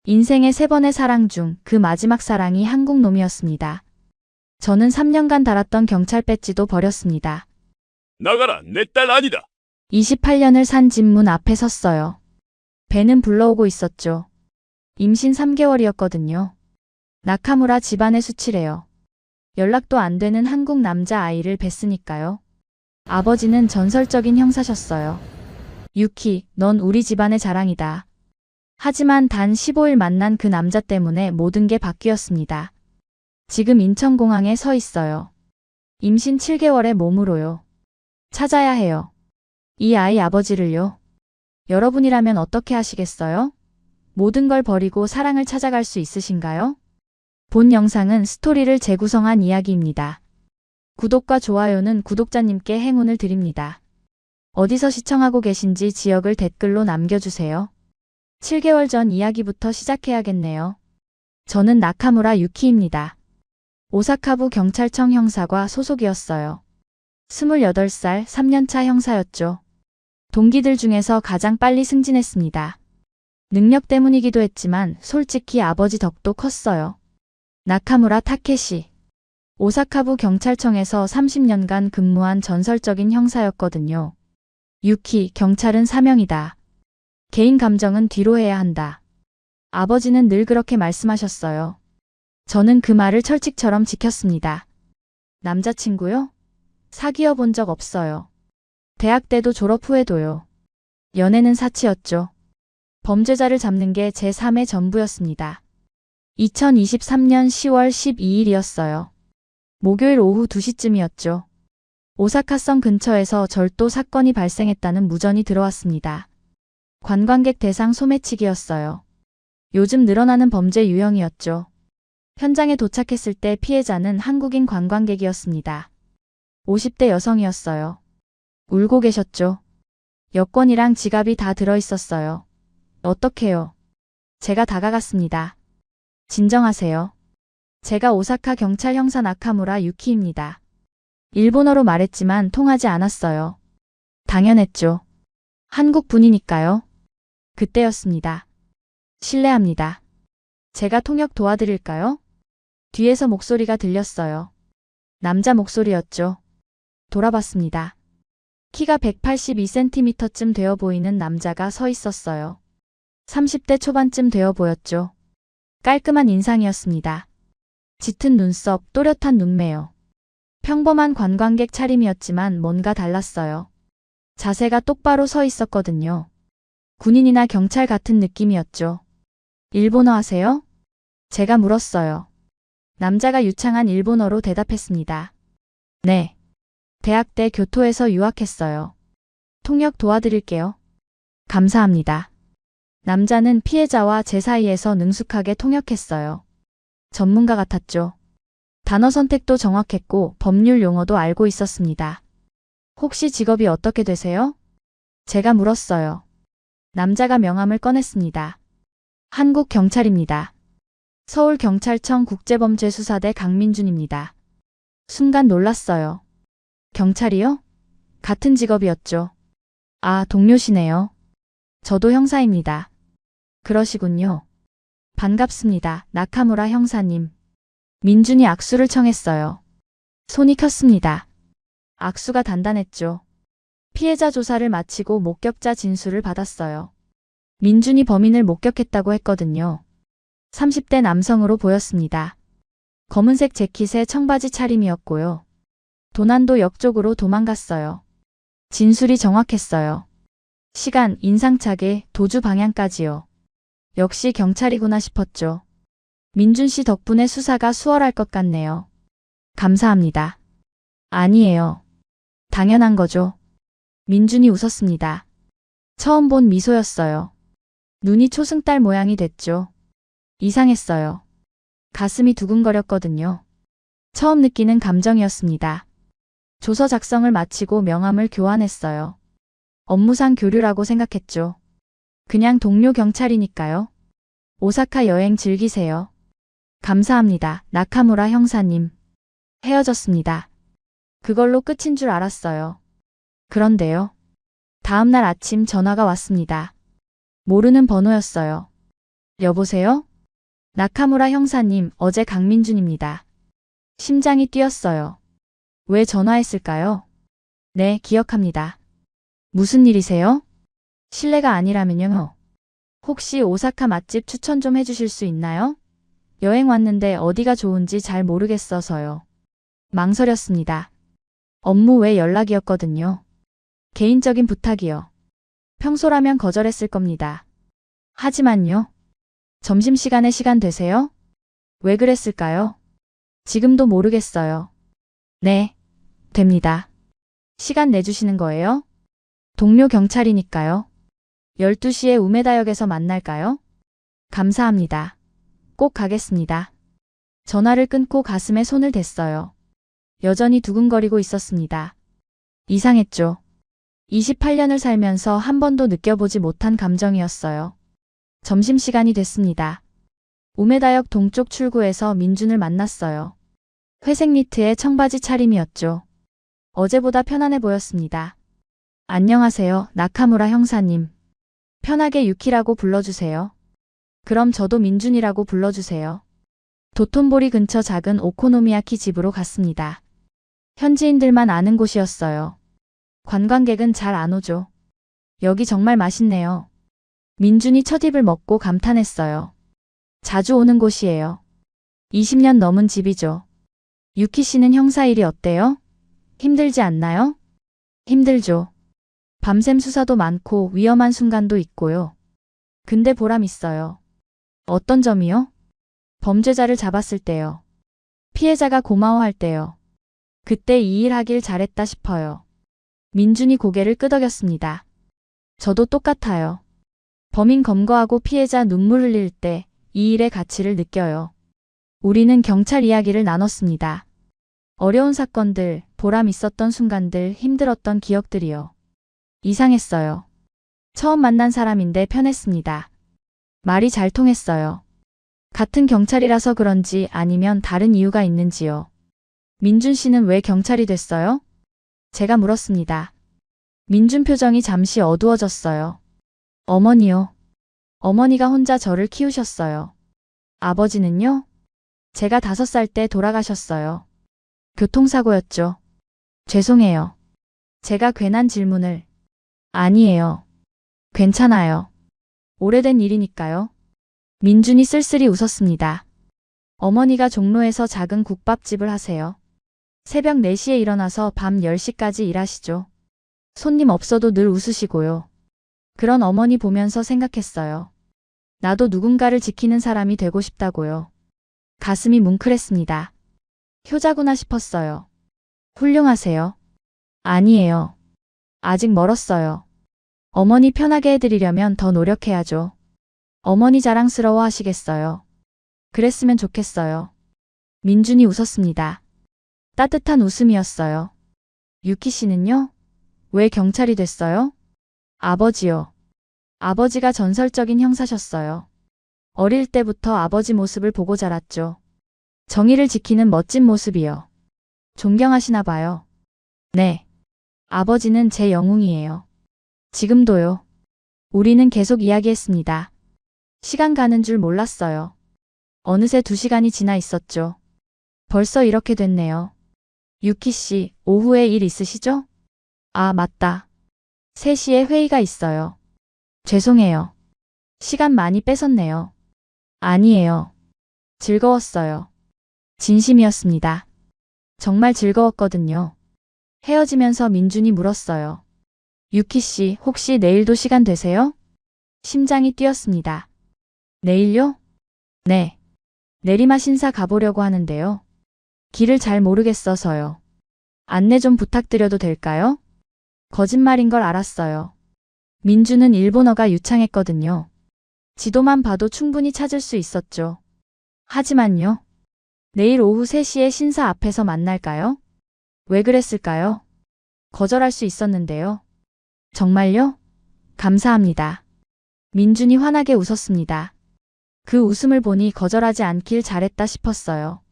인생의 3번의 사랑 중 그 마지막 사랑이 한국 놈이었습니다. 저는 3년간 달았던 경찰 배지도 버렸습니다. 나가라, 내 딸 아니다. 28년을 산 집 문 앞에 섰어요. 배는 불러오고 있었죠. 임신 3개월이었거든요. 나카무라 집안의 수치래요. 연락도 안 되는 한국 남자 아이를 뵀으니까요. 아버지는 전설적인 형사셨어요. 유키, 넌 우리 집안의 자랑이다. 하지만 단 15일 만난 그 남자 때문에 모든 게 바뀌었습니다. 지금 인천공항에 서 있어요. 임신 7개월의 몸으로요. 찾아야 해요. 이 아이 아버지를요. 여러분이라면 어떻게 하시겠어요? 모든 걸 버리고 사랑을 찾아갈 수 있으신가요? 본 영상은 스토리를 재구성한 이야기입니다. 구독과 좋아요는 구독자님께 행운을 드립니다. 어디서 시청하고 계신지 지역을 댓글로 남겨주세요. 7개월 전 이야기부터 시작해야겠네요. 저는 나카무라 유키입니다. 오사카부 경찰청 형사과 소속이었어요. 28살 3년차 형사였죠. 동기들 중에서 가장 빨리 승진했습니다. 능력 때문이기도 했지만 솔직히 아버지 덕도 컸어요. 나카무라 타케시. 오사카부 경찰청에서 30년간 근무한 전설적인 형사였거든요. 유키, 경찰은 사명이다. 개인 감정은 뒤로 해야 한다. 아버지는 늘 그렇게 말씀하셨어요. 저는 그 말을 철칙처럼 지켰습니다. 남자친구요? 사귀어 본 적 없어요. 대학 때도 졸업 후에도요. 연애는 사치였죠. 범죄자를 잡는 게 제 삶의 전부였습니다. 2023년 10월 12일이었어요. 목요일 오후 2시쯤이었죠. 오사카성 근처에서 절도 사건이 발생했다는 무전이 들어왔습니다. 관광객 대상 소매치기였어요. 요즘 늘어나는 범죄 유형이었죠. 현장에 도착했을 때 피해자는 한국인 관광객이었습니다. 50대 여성이었어요. 울고 계셨죠. 여권이랑 지갑이 다 들어있었어요. 어떡해요? 제가 다가갔습니다. 진정하세요. 제가 오사카 경찰 형사 나카무라 유키입니다. 일본어로 말했지만 통하지 않았어요. 당연했죠. 한국 분이니까요. 그때였습니다. 실례합니다. 제가 통역 도와드릴까요? 뒤에서 목소리가 들렸어요. 남자 목소리였죠. 돌아봤습니다. 키가 182cm쯤 되어 보이는 남자가 서 있었어요. 30대 초반쯤 되어 보였죠. 깔끔한 인상이었습니다. 짙은 눈썹, 또렷한 눈매요. 평범한 관광객 차림이었지만 뭔가 달랐어요. 자세가 똑바로 서 있었거든요. 군인이나 경찰 같은 느낌이었죠. 일본어 하세요? 제가 물었어요. 남자가 유창한 일본어로 대답했습니다. 네. 대학 때 교토에서 유학했어요. 통역 도와드릴게요. 감사합니다. 남자는 피해자와 제 사이에서 능숙하게 통역했어요. 전문가 같았죠. 단어 선택도 정확했고 법률 용어도 알고 있었습니다. 혹시 직업이 어떻게 되세요? 제가 물었어요. 남자가 명함을 꺼냈습니다. 한국 경찰입니다. 서울경찰청 국제범죄수사대 강민준입니다. 순간 놀랐어요. 경찰이요? 같은 직업이었죠. 아, 동료시네요. 저도 형사입니다. 그러시군요. 반갑습니다. 나카무라 형사님. 민준이 악수를 청했어요. 손이 켰습니다. 악수가 단단했죠. 피해자 조사를 마치고 목격자 진술을 받았어요. 민준이 범인을 목격했다고 했거든요. 30대 남성으로 보였습니다. 검은색 재킷에 청바지 차림이었고요. 도난도 역 쪽으로 도망갔어요. 진술이 정확했어요. 시간, 인상착의, 도주 방향까지요. 역시 경찰이구나 싶었죠. 민준 씨 덕분에 수사가 수월할 것 같네요. 감사합니다. 아니에요. 당연한 거죠. 민준이 웃었습니다. 처음 본 미소였어요. 눈이 초승달 모양이 됐죠. 이상했어요. 가슴이 두근거렸거든요. 처음 느끼는 감정이었습니다. 조서 작성을 마치고 명함을 교환했어요. 업무상 교류라고 생각했죠. 그냥 동료 경찰이니까요. 오사카 여행 즐기세요. 감사합니다. 나카무라 형사님. 헤어졌습니다. 그걸로 끝인 줄 알았어요. 그런데요. 다음날 아침 전화가 왔습니다. 모르는 번호였어요. 여보세요? 나카무라 형사님, 어제 강민준입니다. 심장이 뛰었어요. 왜 전화했을까요? 네, 기억합니다. 무슨 일이세요? 실례가 아니라면요. 혹시 오사카 맛집 추천 좀 해주실 수 있나요? 여행 왔는데 어디가 좋은지 잘 모르겠어서요. 망설였습니다. 업무 외 연락이었거든요. 개인적인 부탁이요. 평소라면 거절했을 겁니다. 하지만요. 점심시간에 시간 되세요? 왜 그랬을까요? 지금도 모르겠어요. 네, 됩니다. 시간 내주시는 거예요? 동료 경찰이니까요. 12시에 우메다역에서 만날까요? 감사합니다. 꼭 가겠습니다. 전화를 끊고 가슴에 손을 댔어요. 여전히 두근거리고 있었습니다. 이상했죠. 28년을 살면서 한 번도 느껴보지 못한 감정이었어요. 점심시간이 됐습니다. 우메다역 동쪽 출구에서 민준을 만났어요. 회색 니트에 청바지 차림이었죠. 어제보다 편안해 보였습니다. 안녕하세요, 나카무라 형사님. 편하게 유키라고 불러주세요. 그럼 저도 민준이라고 불러주세요. 도톤보리 근처 작은 오코노미야키 집으로 갔습니다. 현지인들만 아는 곳이었어요. 관광객은 잘 안 오죠. 여기 정말 맛있네요. 민준이 첫 입을 먹고 감탄했어요. 자주 오는 곳이에요. 20년 넘은 집이죠. 유키 씨는 형사 일이 어때요? 힘들지 않나요? 힘들죠. 밤샘 수사도 많고 위험한 순간도 있고요. 근데 보람 있어요. 어떤 점이요? 범죄자를 잡았을 때요. 피해자가 고마워할 때요. 그때 이 일 하길 잘했다 싶어요. 민준이 고개를 끄덕였습니다. 저도 똑같아요. 범인 검거하고 피해자 눈물 흘릴 때 이 일의 가치를 느껴요. 우리는 경찰 이야기를 나눴습니다. 어려운 사건들, 보람 있었던 순간들, 힘들었던 기억들이요. 이상했어요. 처음 만난 사람인데 편했습니다. 말이 잘 통했어요. 같은 경찰이라서 그런지 아니면 다른 이유가 있는지요. 민준 씨는 왜 경찰이 됐어요? 제가 물었습니다. 민준 표정이 잠시 어두워졌어요. 어머니요. 어머니가 혼자 저를 키우셨어요. 아버지는요? 제가 5살 때 돌아가셨어요. 교통사고였죠. 죄송해요. 제가 괜한 질문을. 아니에요. 괜찮아요. 오래된 일이니까요. 민준이 쓸쓸히 웃었습니다. 어머니가 종로에서 작은 국밥집을 하세요. 새벽 4시에 일어나서 밤 10시까지 일하시죠. 손님 없어도 늘 웃으시고요. 그런 어머니 보면서 생각했어요. 나도 누군가를 지키는 사람이 되고 싶다고요. 가슴이 뭉클했습니다. 효자구나 싶었어요. 훌륭하세요. 아니에요. 아직 멀었어요. 어머니 편하게 해드리려면 더 노력해야죠. 어머니 자랑스러워 하시겠어요. 그랬으면 좋겠어요. 민준이 웃었습니다. 따뜻한 웃음이었어요. 유키 씨는요? 왜 경찰이 됐어요? 아버지요. 아버지가 전설적인 형사셨어요. 어릴 때부터 아버지 모습을 보고 자랐죠. 정의를 지키는 멋진 모습이요. 존경하시나 봐요. 네. 아버지는 제 영웅이에요. 지금도요. 우리는 계속 이야기했습니다. 시간 가는 줄 몰랐어요. 어느새 2시간이 지나 있었죠. 벌써 이렇게 됐네요. 유키 씨, 오후에 일 있으시죠? 아, 맞다. 3시에 회의가 있어요. 죄송해요. 시간 많이 뺏었네요. 아니에요. 즐거웠어요. 진심이었습니다. 정말 즐거웠거든요. 헤어지면서 민준이 물었어요. 유키 씨, 혹시 내일도 시간 되세요? 심장이 뛰었습니다. 내일요? 네. 내리마 신사 가보려고 하는데요. 길을 잘 모르겠어서요. 안내 좀 부탁드려도 될까요? 거짓말인 걸 알았어요. 민준은 일본어가 유창했거든요. 지도만 봐도 충분히 찾을 수 있었죠. 하지만요. 내일 오후 3시에 신사 앞에서 만날까요? 왜 그랬을까요? 거절할 수 있었는데요. 정말요? 감사합니다. 민준이 환하게 웃었습니다. 그 웃음을 보니 거절하지 않길 잘했다 싶었어요.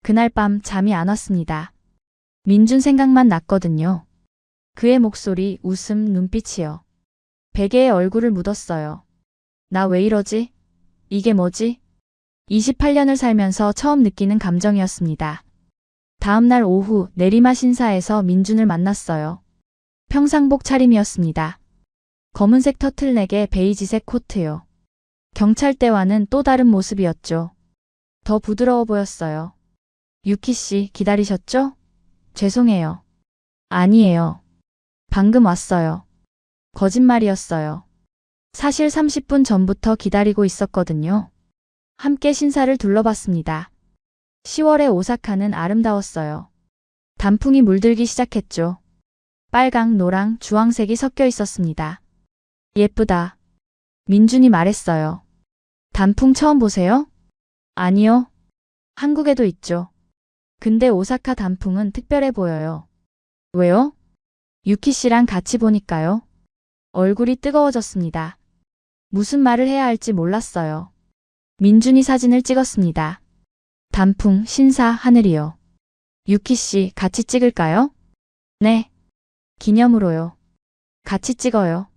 그날 밤 잠이 안 왔습니다. 민준 생각만 났거든요. 그의 목소리, 웃음, 눈빛이요. 베개에 얼굴을 묻었어요. 나 왜 이러지? 이게 뭐지? 28년을 살면서 처음 느끼는 감정이었습니다. 다음 날 오후 내리마 신사에서 민준을 만났어요. 평상복 차림이었습니다. 검은색 터틀넥에 베이지색 코트요. 경찰대와는 또 다른 모습이었죠. 더 부드러워 보였어요. 유키 씨 기다리셨죠? 죄송해요. 아니에요. 방금 왔어요. 거짓말이었어요. 사실 30분 전부터 기다리고 있었거든요. 함께 신사를 둘러봤습니다. 10월의 오사카는 아름다웠어요. 단풍이 물들기 시작했죠. 빨강, 노랑, 주황색이 섞여 있었습니다. 예쁘다. 민준이 말했어요. 단풍 처음 보세요? 아니요. 한국에도 있죠. 근데 오사카 단풍은 특별해 보여요. 왜요? 유키 씨랑 같이 보니까요. 얼굴이 뜨거워졌습니다. 무슨 말을 해야 할지 몰랐어요. 민준이 사진을 찍었습니다. 단풍, 신사, 하늘이요. 유키 씨 같이 찍을까요? 네. 기념으로요. 같이 찍어요.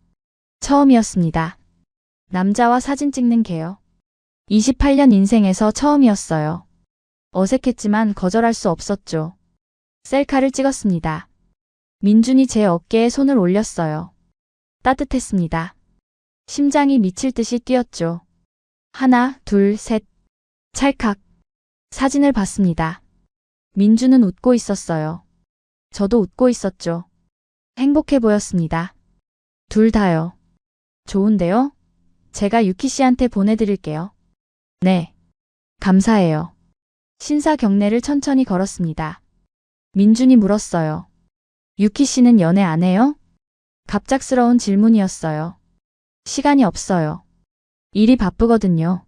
처음이었습니다. 남자와 사진 찍는 게요. 28년 인생에서 처음이었어요. 어색했지만 거절할 수 없었죠. 셀카를 찍었습니다. 민준이 제 어깨에 손을 올렸어요. 따뜻했습니다. 심장이 미칠 듯이 뛰었죠. 하나, 둘, 셋. 찰칵. 사진을 봤습니다. 민준은 웃고 있었어요. 저도 웃고 있었죠. 행복해 보였습니다. 둘 다요. 좋은데요? 제가 유키 씨한테 보내드릴게요. 네. 감사해요. 신사 경내를 천천히 걸었습니다. 민준이 물었어요. 유키 씨는 연애 안 해요? 갑작스러운 질문이었어요. 시간이 없어요. 일이 바쁘거든요.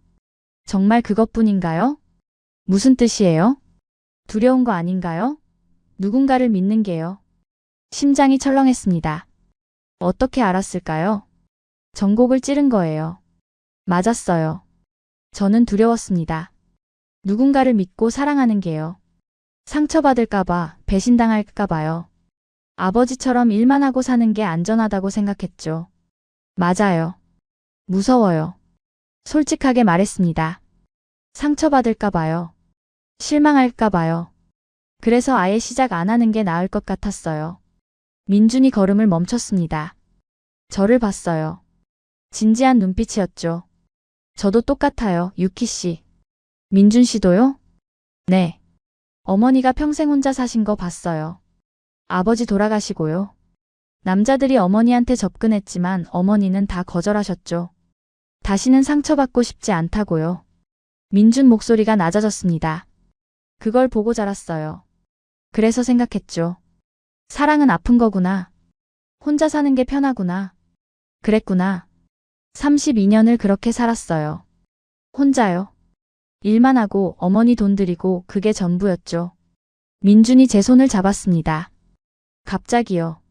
정말 그것뿐인가요? 무슨 뜻이에요? 두려운 거 아닌가요? 누군가를 믿는 게요. 심장이 철렁했습니다. 어떻게 알았을까요? 전곡을 찌른 거예요. 맞았어요. 저는 두려웠습니다. 누군가를 믿고 사랑하는 게요. 상처받을까봐, 배신당할까봐요. 아버지처럼 일만 하고 사는 게 안전하다고 생각했죠. 맞아요. 무서워요. 솔직하게 말했습니다. 상처받을까봐요. 실망할까봐요. 그래서 아예 시작 안 하는 게 나을 것 같았어요. 민준이 걸음을 멈췄습니다. 저를 봤어요. 진지한 눈빛이었죠. 저도 똑같아요, 유키 씨. 민준 씨도요? 네. 어머니가 평생 혼자 사신 거 봤어요. 아버지 돌아가시고요. 남자들이 어머니한테 접근했지만 어머니는 다 거절하셨죠. 다시는 상처받고 싶지 않다고요. 민준 목소리가 낮아졌습니다. 그걸 보고 자랐어요. 그래서 생각했죠. 사랑은 아픈 거구나. 혼자 사는 게 편하구나. 그랬구나. 32년을 그렇게 살았어요. 혼자요. 일만 하고 어머니 돈 들이고 그게 전부였죠. 민준이 제 손을 잡았습니다. 갑자기요.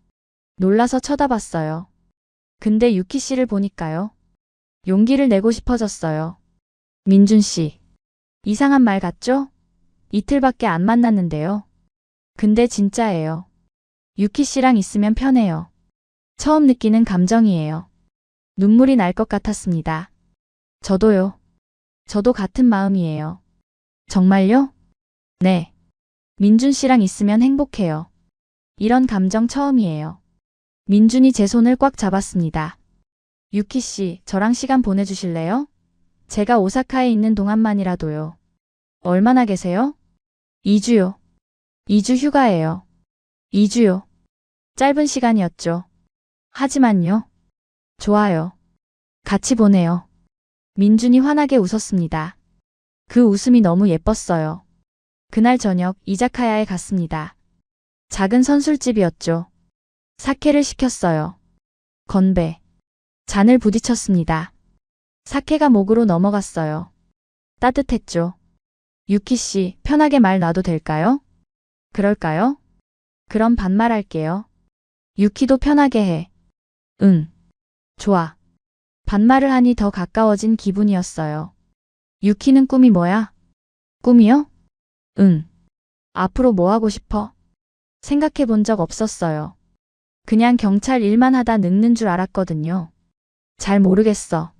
놀라서 쳐다봤어요. 근데 유키 씨를 보니까요. 용기를 내고 싶어졌어요. 민준 씨. 이상한 말 같죠? 이틀밖에 안 만났는데요. 근데 진짜예요. 유키 씨랑 있으면 편해요. 처음 느끼는 감정이에요. 눈물이 날 것 같았습니다. 저도요. 저도 같은 마음이에요. 정말요? 네. 민준 씨랑 있으면 행복해요. 이런 감정 처음이에요. 민준이 제 손을 꽉 잡았습니다. 유키 씨, 저랑 시간 보내주실래요? 제가 오사카에 있는 동안만이라도요. 얼마나 계세요? 2주요. 2주 휴가예요. 2주요. 짧은 시간이었죠. 하지만요. 좋아요. 같이 보내요. 민준이 환하게 웃었습니다. 그 웃음이 너무 예뻤어요. 그날 저녁 이자카야에 갔습니다. 작은 선술집이었죠. 사케를 시켰어요. 건배. 잔을 부딪혔습니다. 사케가 목으로 넘어갔어요. 따뜻했죠. 유키 씨, 편하게 말 놔도 될까요? 그럴까요? 그럼 반말할게요. 유키도 편하게 해. 응. 좋아. 반말을 하니 더 가까워진 기분이었어요. 유키는 꿈이 뭐야? 꿈이요? 응. 앞으로 뭐 하고 싶어? 생각해 본 적 없었어요. 그냥 경찰 일만 하다 늙는 줄 알았거든요. 잘 모르겠어.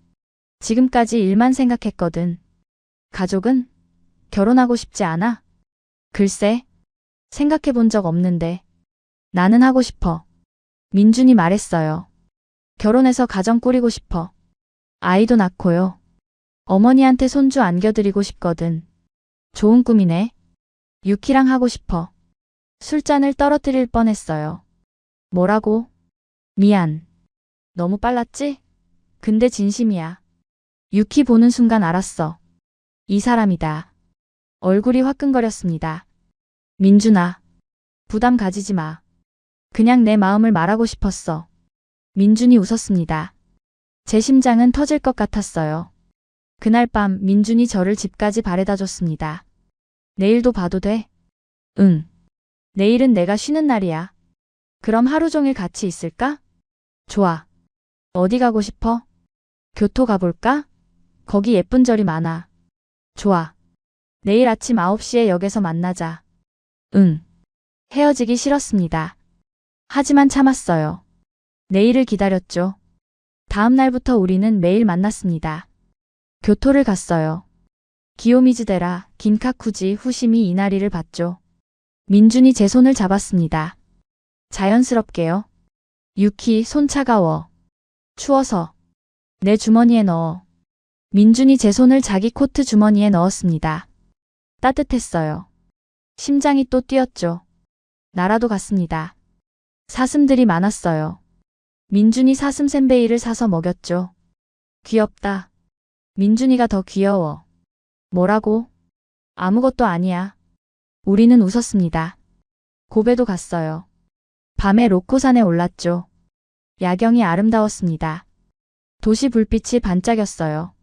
지금까지 일만 생각했거든. 가족은? 결혼하고 싶지 않아? 글쎄, 생각해 본 적 없는데. 나는 하고 싶어. 민준이 말했어요. 결혼해서 가정 꾸리고 싶어. 아이도 낳고요. 어머니한테 손주 안겨드리고 싶거든. 좋은 꿈이네. 유키랑 하고 싶어. 술잔을 떨어뜨릴 뻔했어요. 뭐라고? 미안. 너무 빨랐지? 근데 진심이야. 유키 보는 순간 알았어. 이 사람이다. 얼굴이 화끈거렸습니다. 민준아, 부담 가지지 마. 그냥 내 마음을 말하고 싶었어. 민준이 웃었습니다. 제 심장은 터질 것 같았어요. 그날 밤 민준이 저를 집까지 바래다 줬습니다. 내일도 봐도 돼? 응. 내일은 내가 쉬는 날이야. 그럼 하루 종일 같이 있을까? 좋아. 어디 가고 싶어? 교토 가볼까? 거기 예쁜 절이 많아. 좋아. 내일 아침 9시에 역에서 만나자. 응. 헤어지기 싫었습니다. 하지만 참았어요. 내일을 기다렸죠. 다음 날부터 우리는 매일 만났습니다. 교토를 갔어요. 기요미즈데라, 긴카쿠지, 후시미 이나리를 봤죠. 민준이 제 손을 잡았습니다. 자연스럽게요. 유키, 손 차가워. 추워서. 내 주머니에 넣어. 민준이 제 손을 자기 코트 주머니에 넣었습니다. 따뜻했어요. 심장이 또 뛰었죠. 나라도 갔습니다. 사슴들이 많았어요. 민준이 사슴 센베이를 사서 먹였죠. 귀엽다. 민준이가 더 귀여워. 뭐라고? 아무것도 아니야. 우리는 웃었습니다. 고베도 갔어요. 밤에 로코산에 올랐죠. 야경이 아름다웠습니다. 도시 불빛이 반짝였어요.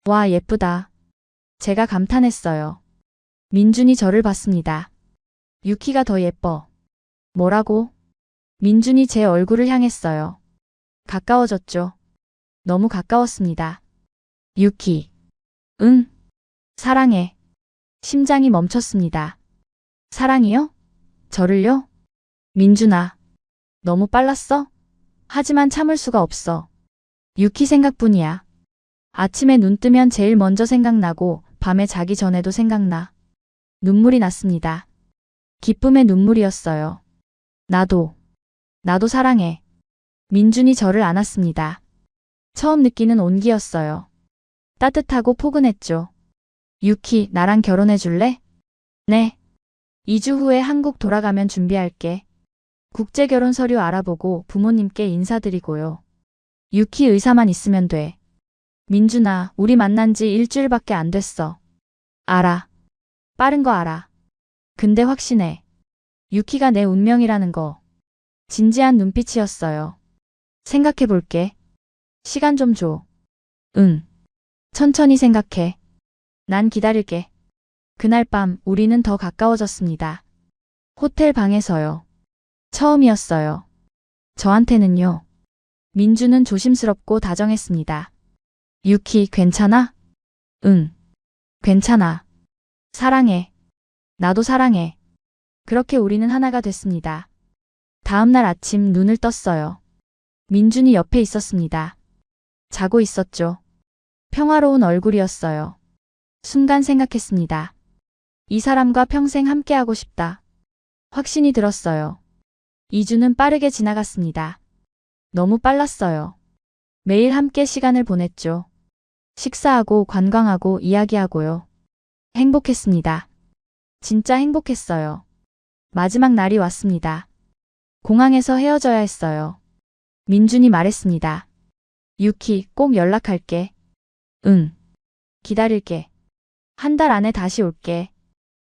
와, 예쁘다. 제가 감탄했어요. 민준이 저를 봤습니다. 유키가 더 예뻐. 뭐라고? 민준이 제 얼굴을 향했어요. 가까워졌죠. 너무 가까웠습니다. 유키. 응. 사랑해. 심장이 멈췄습니다. 사랑이요? 저를요? 민준아. 너무 빨랐어? 하지만 참을 수가 없어. 유키 생각뿐이야. 아침에 눈 뜨면 제일 먼저 생각나고 밤에 자기 전에도 생각나. 눈물이 났습니다. 기쁨의 눈물이었어요. 나도 사랑해. 민준이 저를 안았습니다. 처음 느끼는 온기였어요. 따뜻하고 포근했죠. 유키, 나랑 결혼해 줄래? 네. 2주 후에 한국 돌아가면 준비할게. 국제결혼 서류 알아보고 부모님께 인사드리고요. 유키 의사만 있으면 돼. 민준아, 우리 만난 지 일주일밖에 안 됐어. 알아. 빠른 거 알아. 근데 확신해. 유키가 내 운명이라는 거. 진지한 눈빛이었어요. 생각해 볼게. 시간 좀 줘. 응. 천천히 생각해. 난 기다릴게. 그날 밤 우리는 더 가까워졌습니다. 호텔 방에서요. 처음이었어요. 저한테는요. 민주는 조심스럽고 다정했습니다. 유키, 괜찮아? 응. 괜찮아. 사랑해. 나도 사랑해. 그렇게 우리는 하나가 됐습니다. 다음 날 아침 눈을 떴어요. 민준이 옆에 있었습니다. 자고 있었죠. 평화로운 얼굴이었어요. 순간 생각했습니다. 이 사람과 평생 함께하고 싶다. 확신이 들었어요. 2주는 빠르게 지나갔습니다. 너무 빨랐어요. 매일 함께 시간을 보냈죠. 식사하고 관광하고 이야기하고요. 행복했습니다. 진짜 행복했어요. 마지막 날이 왔습니다. 공항에서 헤어져야 했어요. 민준이 말했습니다. 유키, 꼭 연락할게. 응. 기다릴게. 한 달 안에 다시 올게.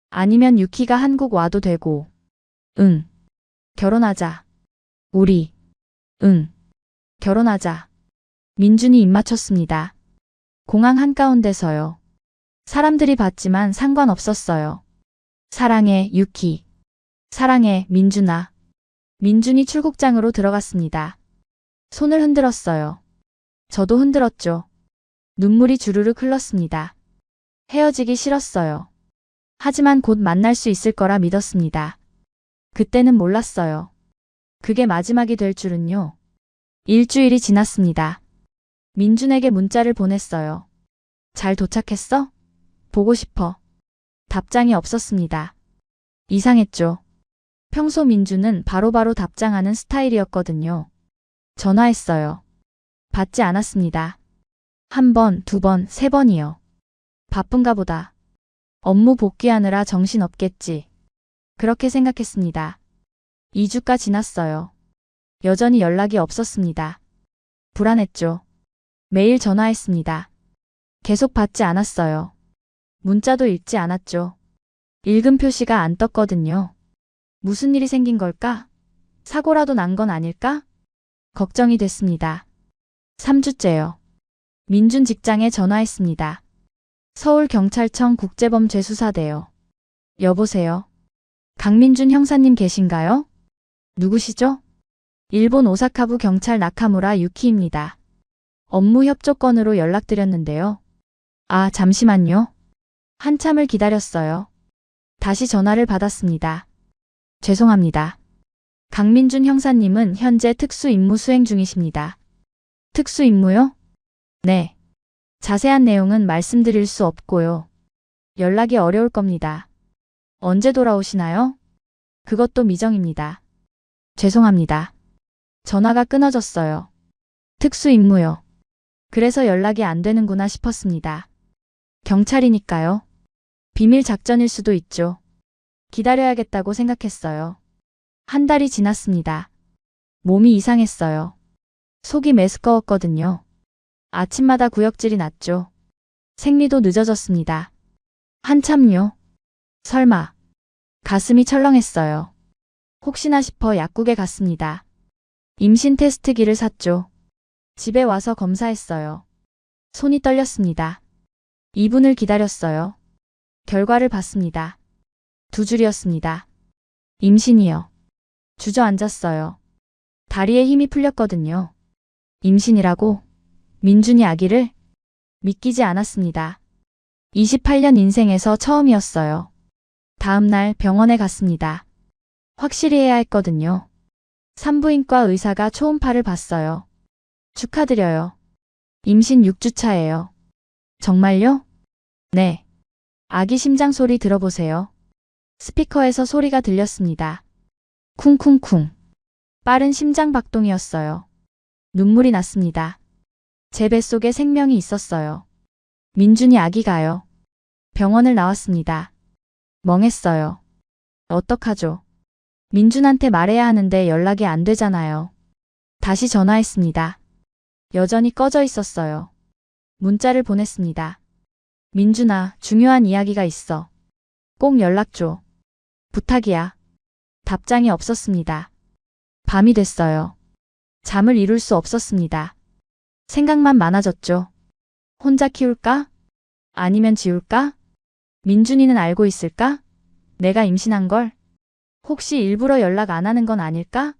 아니면 유키가 한국 와도 되고. 응. 결혼하자. 우리. 응. 결혼하자. 민준이 입 맞췄습니다. 공항 한가운데서요. 사람들이 봤지만 상관없었어요. 사랑해, 유키. 사랑해, 민준아. 민준이 출국장으로 들어갔습니다. 손을 흔들었어요. 저도 흔들었죠. 눈물이 주르륵 흘렀습니다. 헤어지기 싫었어요. 하지만 곧 만날 수 있을 거라 믿었습니다. 그때는 몰랐어요. 그게 마지막이 될 줄은요. 일주일이 지났습니다. 민준에게 문자를 보냈어요. 잘 도착했어? 보고 싶어. 답장이 없었습니다. 이상했죠. 평소 민준은 바로바로 답장하는 스타일이었거든요. 전화했어요. 받지 않았습니다. 한 번, 두 번, 세 번이요. 바쁜가 보다. 업무 복귀하느라 정신없겠지. 그렇게 생각했습니다. 2주가 지났어요. 여전히 연락이 없었습니다. 불안했죠. 매일 전화했습니다. 계속 받지 않았어요. 문자도 읽지 않았죠. 읽음 표시가 안 떴거든요. 무슨 일이 생긴 걸까? 사고라도 난 건 아닐까? 걱정이 됐습니다. 3주째요. 민준 직장에 전화했습니다. 서울경찰청 국제범죄수사대요. 여보세요? 강민준 형사님 계신가요? 누구시죠? 일본 오사카부 경찰 나카무라 유키입니다. 업무 협조건으로 연락드렸는데요. 아, 잠시만요. 한참을 기다렸어요. 다시 전화를 받았습니다. 죄송합니다. 강민준 형사님은 현재 특수임무 수행 중이십니다. 특수임무요? 네. 자세한 내용은 말씀드릴 수 없고요. 연락이 어려울 겁니다. 언제 돌아오시나요? 그것도 미정입니다. 죄송합니다. 전화가 끊어졌어요. 특수임무요. 그래서 연락이 안 되는구나 싶었습니다. 경찰이니까요. 비밀 작전일 수도 있죠. 기다려야겠다고 생각했어요. 한 달이 지났습니다. 몸이 이상했어요. 속이 메스꺼웠거든요. 아침마다 구역질이 났죠. 생리도 늦어졌습니다. 한참요. 설마. 가슴이 철렁했어요. 혹시나 싶어 약국에 갔습니다. 임신 테스트기를 샀죠. 집에 와서 검사했어요. 손이 떨렸습니다. 2분을 기다렸어요. 결과를 봤습니다. 2줄이었습니다. 임신이요. 주저앉았어요. 다리에 힘이 풀렸거든요. 임신이라고? 민준이 아기를? 믿기지 않았습니다. 28년 인생에서 처음이었어요. 다음 날 병원에 갔습니다. 확실히 해야 했거든요. 산부인과 의사가 초음파를 봤어요. 축하드려요. 임신 6주 차예요. 정말요? 네. 아기 심장 소리 들어보세요. 스피커에서 소리가 들렸습니다. 쿵쿵쿵. 빠른 심장 박동이었어요. 눈물이 났습니다. 제 뱃속에 생명이 있었어요. 민준이 아기가요. 병원을 나왔습니다. 멍했어요. 어떡하죠? 민준한테 말해야 하는데 연락이 안 되잖아요. 다시 전화했습니다. 여전히 꺼져 있었어요. 문자를 보냈습니다. 민준아, 중요한 이야기가 있어. 꼭 연락 줘. 부탁이야. 답장이 없었습니다. 밤이 됐어요. 잠을 이룰 수 없었습니다. 생각만 많아졌죠. 혼자 키울까? 아니면 지울까? 민준이는 알고 있을까? 내가 임신한 걸? 혹시 일부러 연락 안 하는 건 아닐까?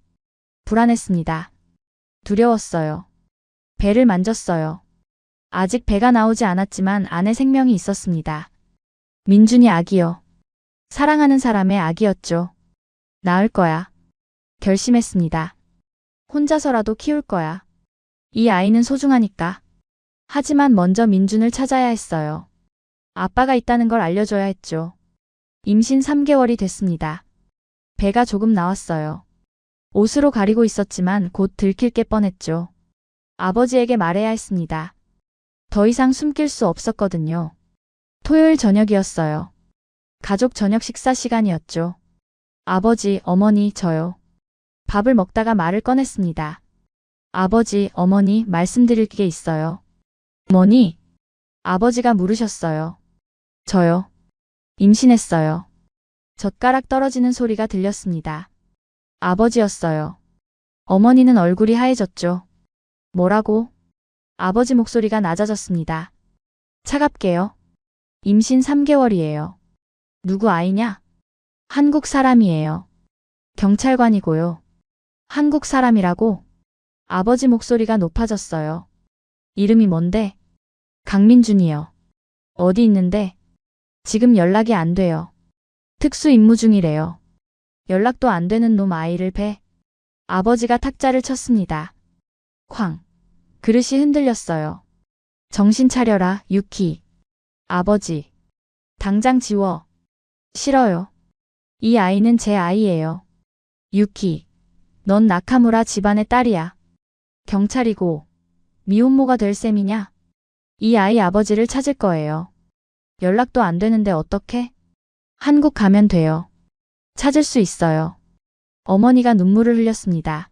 불안했습니다. 두려웠어요. 배를 만졌어요. 아직 배가 나오지 않았지만 안에 생명이 있었습니다. 민준이 아기요. 사랑하는 사람의 아기였죠. 낳을 거야. 결심했습니다. 혼자서라도 키울 거야. 이 아이는 소중하니까. 하지만 먼저 민준을 찾아야 했어요. 아빠가 있다는 걸 알려줘야 했죠. 임신 3개월이 됐습니다. 배가 조금 나왔어요. 옷으로 가리고 있었지만 곧 들킬 게 뻔했죠. 아버지에게 말해야 했습니다. 더 이상 숨길 수 없었거든요. 토요일 저녁이었어요. 가족 저녁 식사 시간이었죠. 아버지, 어머니, 저요. 밥을 먹다가 말을 꺼냈습니다. 아버지, 어머니, 말씀드릴 게 있어요. 뭐니? 아버지가 물으셨어요. 저요. 임신했어요. 젓가락 떨어지는 소리가 들렸습니다. 아버지였어요. 어머니는 얼굴이 하얘졌죠. 뭐라고? 아버지 목소리가 낮아졌습니다. 차갑게요. 임신 3개월이에요. 누구 아이냐? 한국 사람이에요. 경찰관이고요. 한국 사람이라고? 아버지 목소리가 높아졌어요. 이름이 뭔데? 강민준이요. 어디 있는데? 지금 연락이 안 돼요. 특수 임무 중이래요. 연락도 안 되는 놈 아이를 배. 아버지가 탁자를 쳤습니다. 쾅. 그릇이 흔들렸어요. 정신 차려라, 유키. 아버지. 당장 지워. 싫어요. 이 아이는 제 아이예요. 유키. 넌 나카무라 집안의 딸이야. 경찰이고 미혼모가 될 셈이냐? 이 아이 아버지를 찾을 거예요. 연락도 안 되는데 어떡해? 한국 가면 돼요. 찾을 수 있어요. 어머니가 눈물을 흘렸습니다.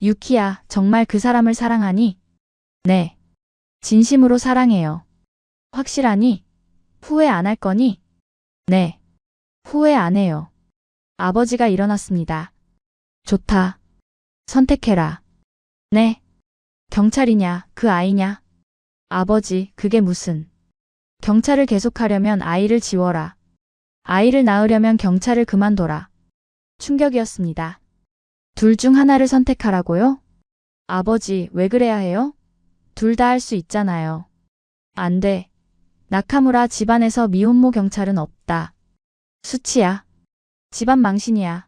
유키야, 정말 그 사람을 사랑하니? 네. 진심으로 사랑해요. 확실하니? 후회 안 할 거니? 네. 후회 안 해요. 아버지가 일어났습니다. 좋다. 선택해라. 네. 경찰이냐, 그 아이냐? 아버지, 그게 무슨. 경찰을 계속하려면 아이를 지워라. 아이를 낳으려면 경찰을 그만둬라. 충격이었습니다. 둘 중 하나를 선택하라고요? 아버지, 왜 그래야 해요? 둘 다 할 수 있잖아요. 안 돼. 나카무라 집안에서 미혼모 경찰은 없다. 수치야. 집안 망신이야.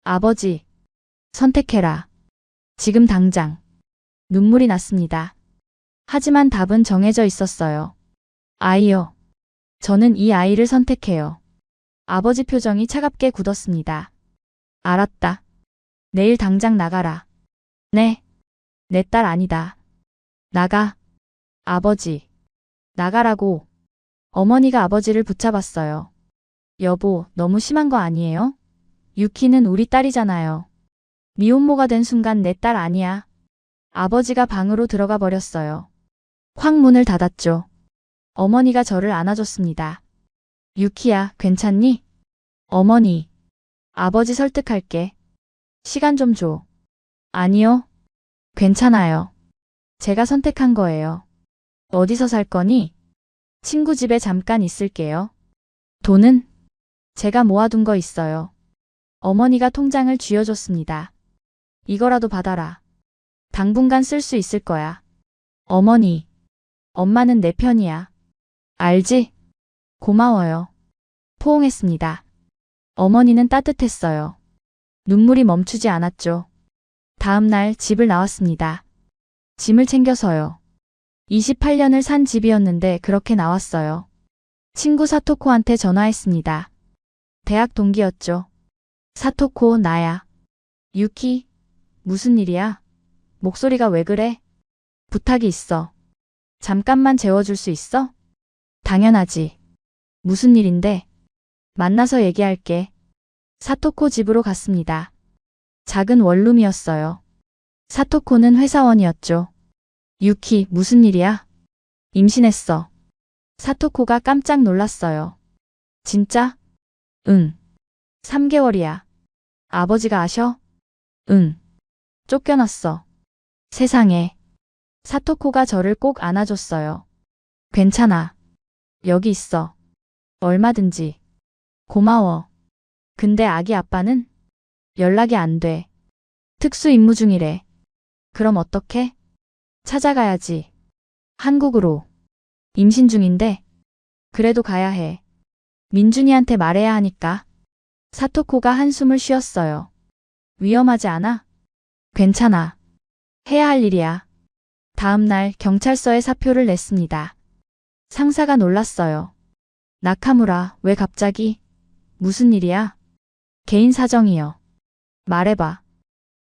아버지, 선택해라. 지금 당장. 눈물이 났습니다. 하지만 답은 정해져 있었어요. 아이요. 저는 이 아이를 선택해요. 아버지 표정이 차갑게 굳었습니다. 알았다. 내일 당장 나가라. 네. 내 딸 아니다. 나가. 아버지. 나가라고. 어머니가 아버지를 붙잡았어요. 여보, 너무 심한 거 아니에요? 유키는 우리 딸이잖아요. 미혼모가 된 순간 내 딸 아니야. 아버지가 방으로 들어가 버렸어요. 확 문을 닫았죠. 어머니가 저를 안아줬습니다. 유키야, 괜찮니? 어머니. 아버지 설득할게. 시간 좀 줘. 아니요. 괜찮아요. 제가 선택한 거예요. 어디서 살 거니? 친구 집에 잠깐 있을게요. 돈은? 제가 모아둔 거 있어요. 어머니가 통장을 쥐어줬습니다. 이거라도 받아라. 당분간 쓸 수 있을 거야. 어머니. 엄마는 내 편이야. 알지? 고마워요. 포옹했습니다. 어머니는 따뜻했어요. 눈물이 멈추지 않았죠. 다음 날 집을 나왔습니다. 짐을 챙겨서요. 28년을 산 집이었는데 그렇게 나왔어요. 친구 사토코한테 전화했습니다. 대학 동기였죠. 사토코, 나야. 유키, 무슨 일이야? 목소리가 왜 그래? 부탁이 있어. 잠깐만 재워줄 수 있어? 당연하지. 무슨 일인데? 만나서 얘기할게. 사토코 집으로 갔습니다. 작은 원룸이었어요. 사토코는 회사원이었죠. 유키, 무슨 일이야? 임신했어. 사토코가 깜짝 놀랐어요. 진짜? 응. 3개월이야. 아버지가 아셔? 응. 쫓겨났어. 세상에. 사토코가 저를 꼭 안아줬어요. 괜찮아. 여기 있어. 얼마든지. 고마워. 근데 아기 아빠는? 연락이 안 돼. 특수 임무 중이래. 그럼 어떡해? 찾아가야지. 한국으로. 임신 중인데. 그래도 가야 해. 민준이한테 말해야 하니까. 사토코가 한숨을 쉬었어요. 위험하지 않아? 괜찮아. 해야 할 일이야. 다음 날 경찰서에 사표를 냈습니다. 상사가 놀랐어요. 나카무라, 왜 갑자기? 무슨 일이야? 개인 사정이요. 말해봐.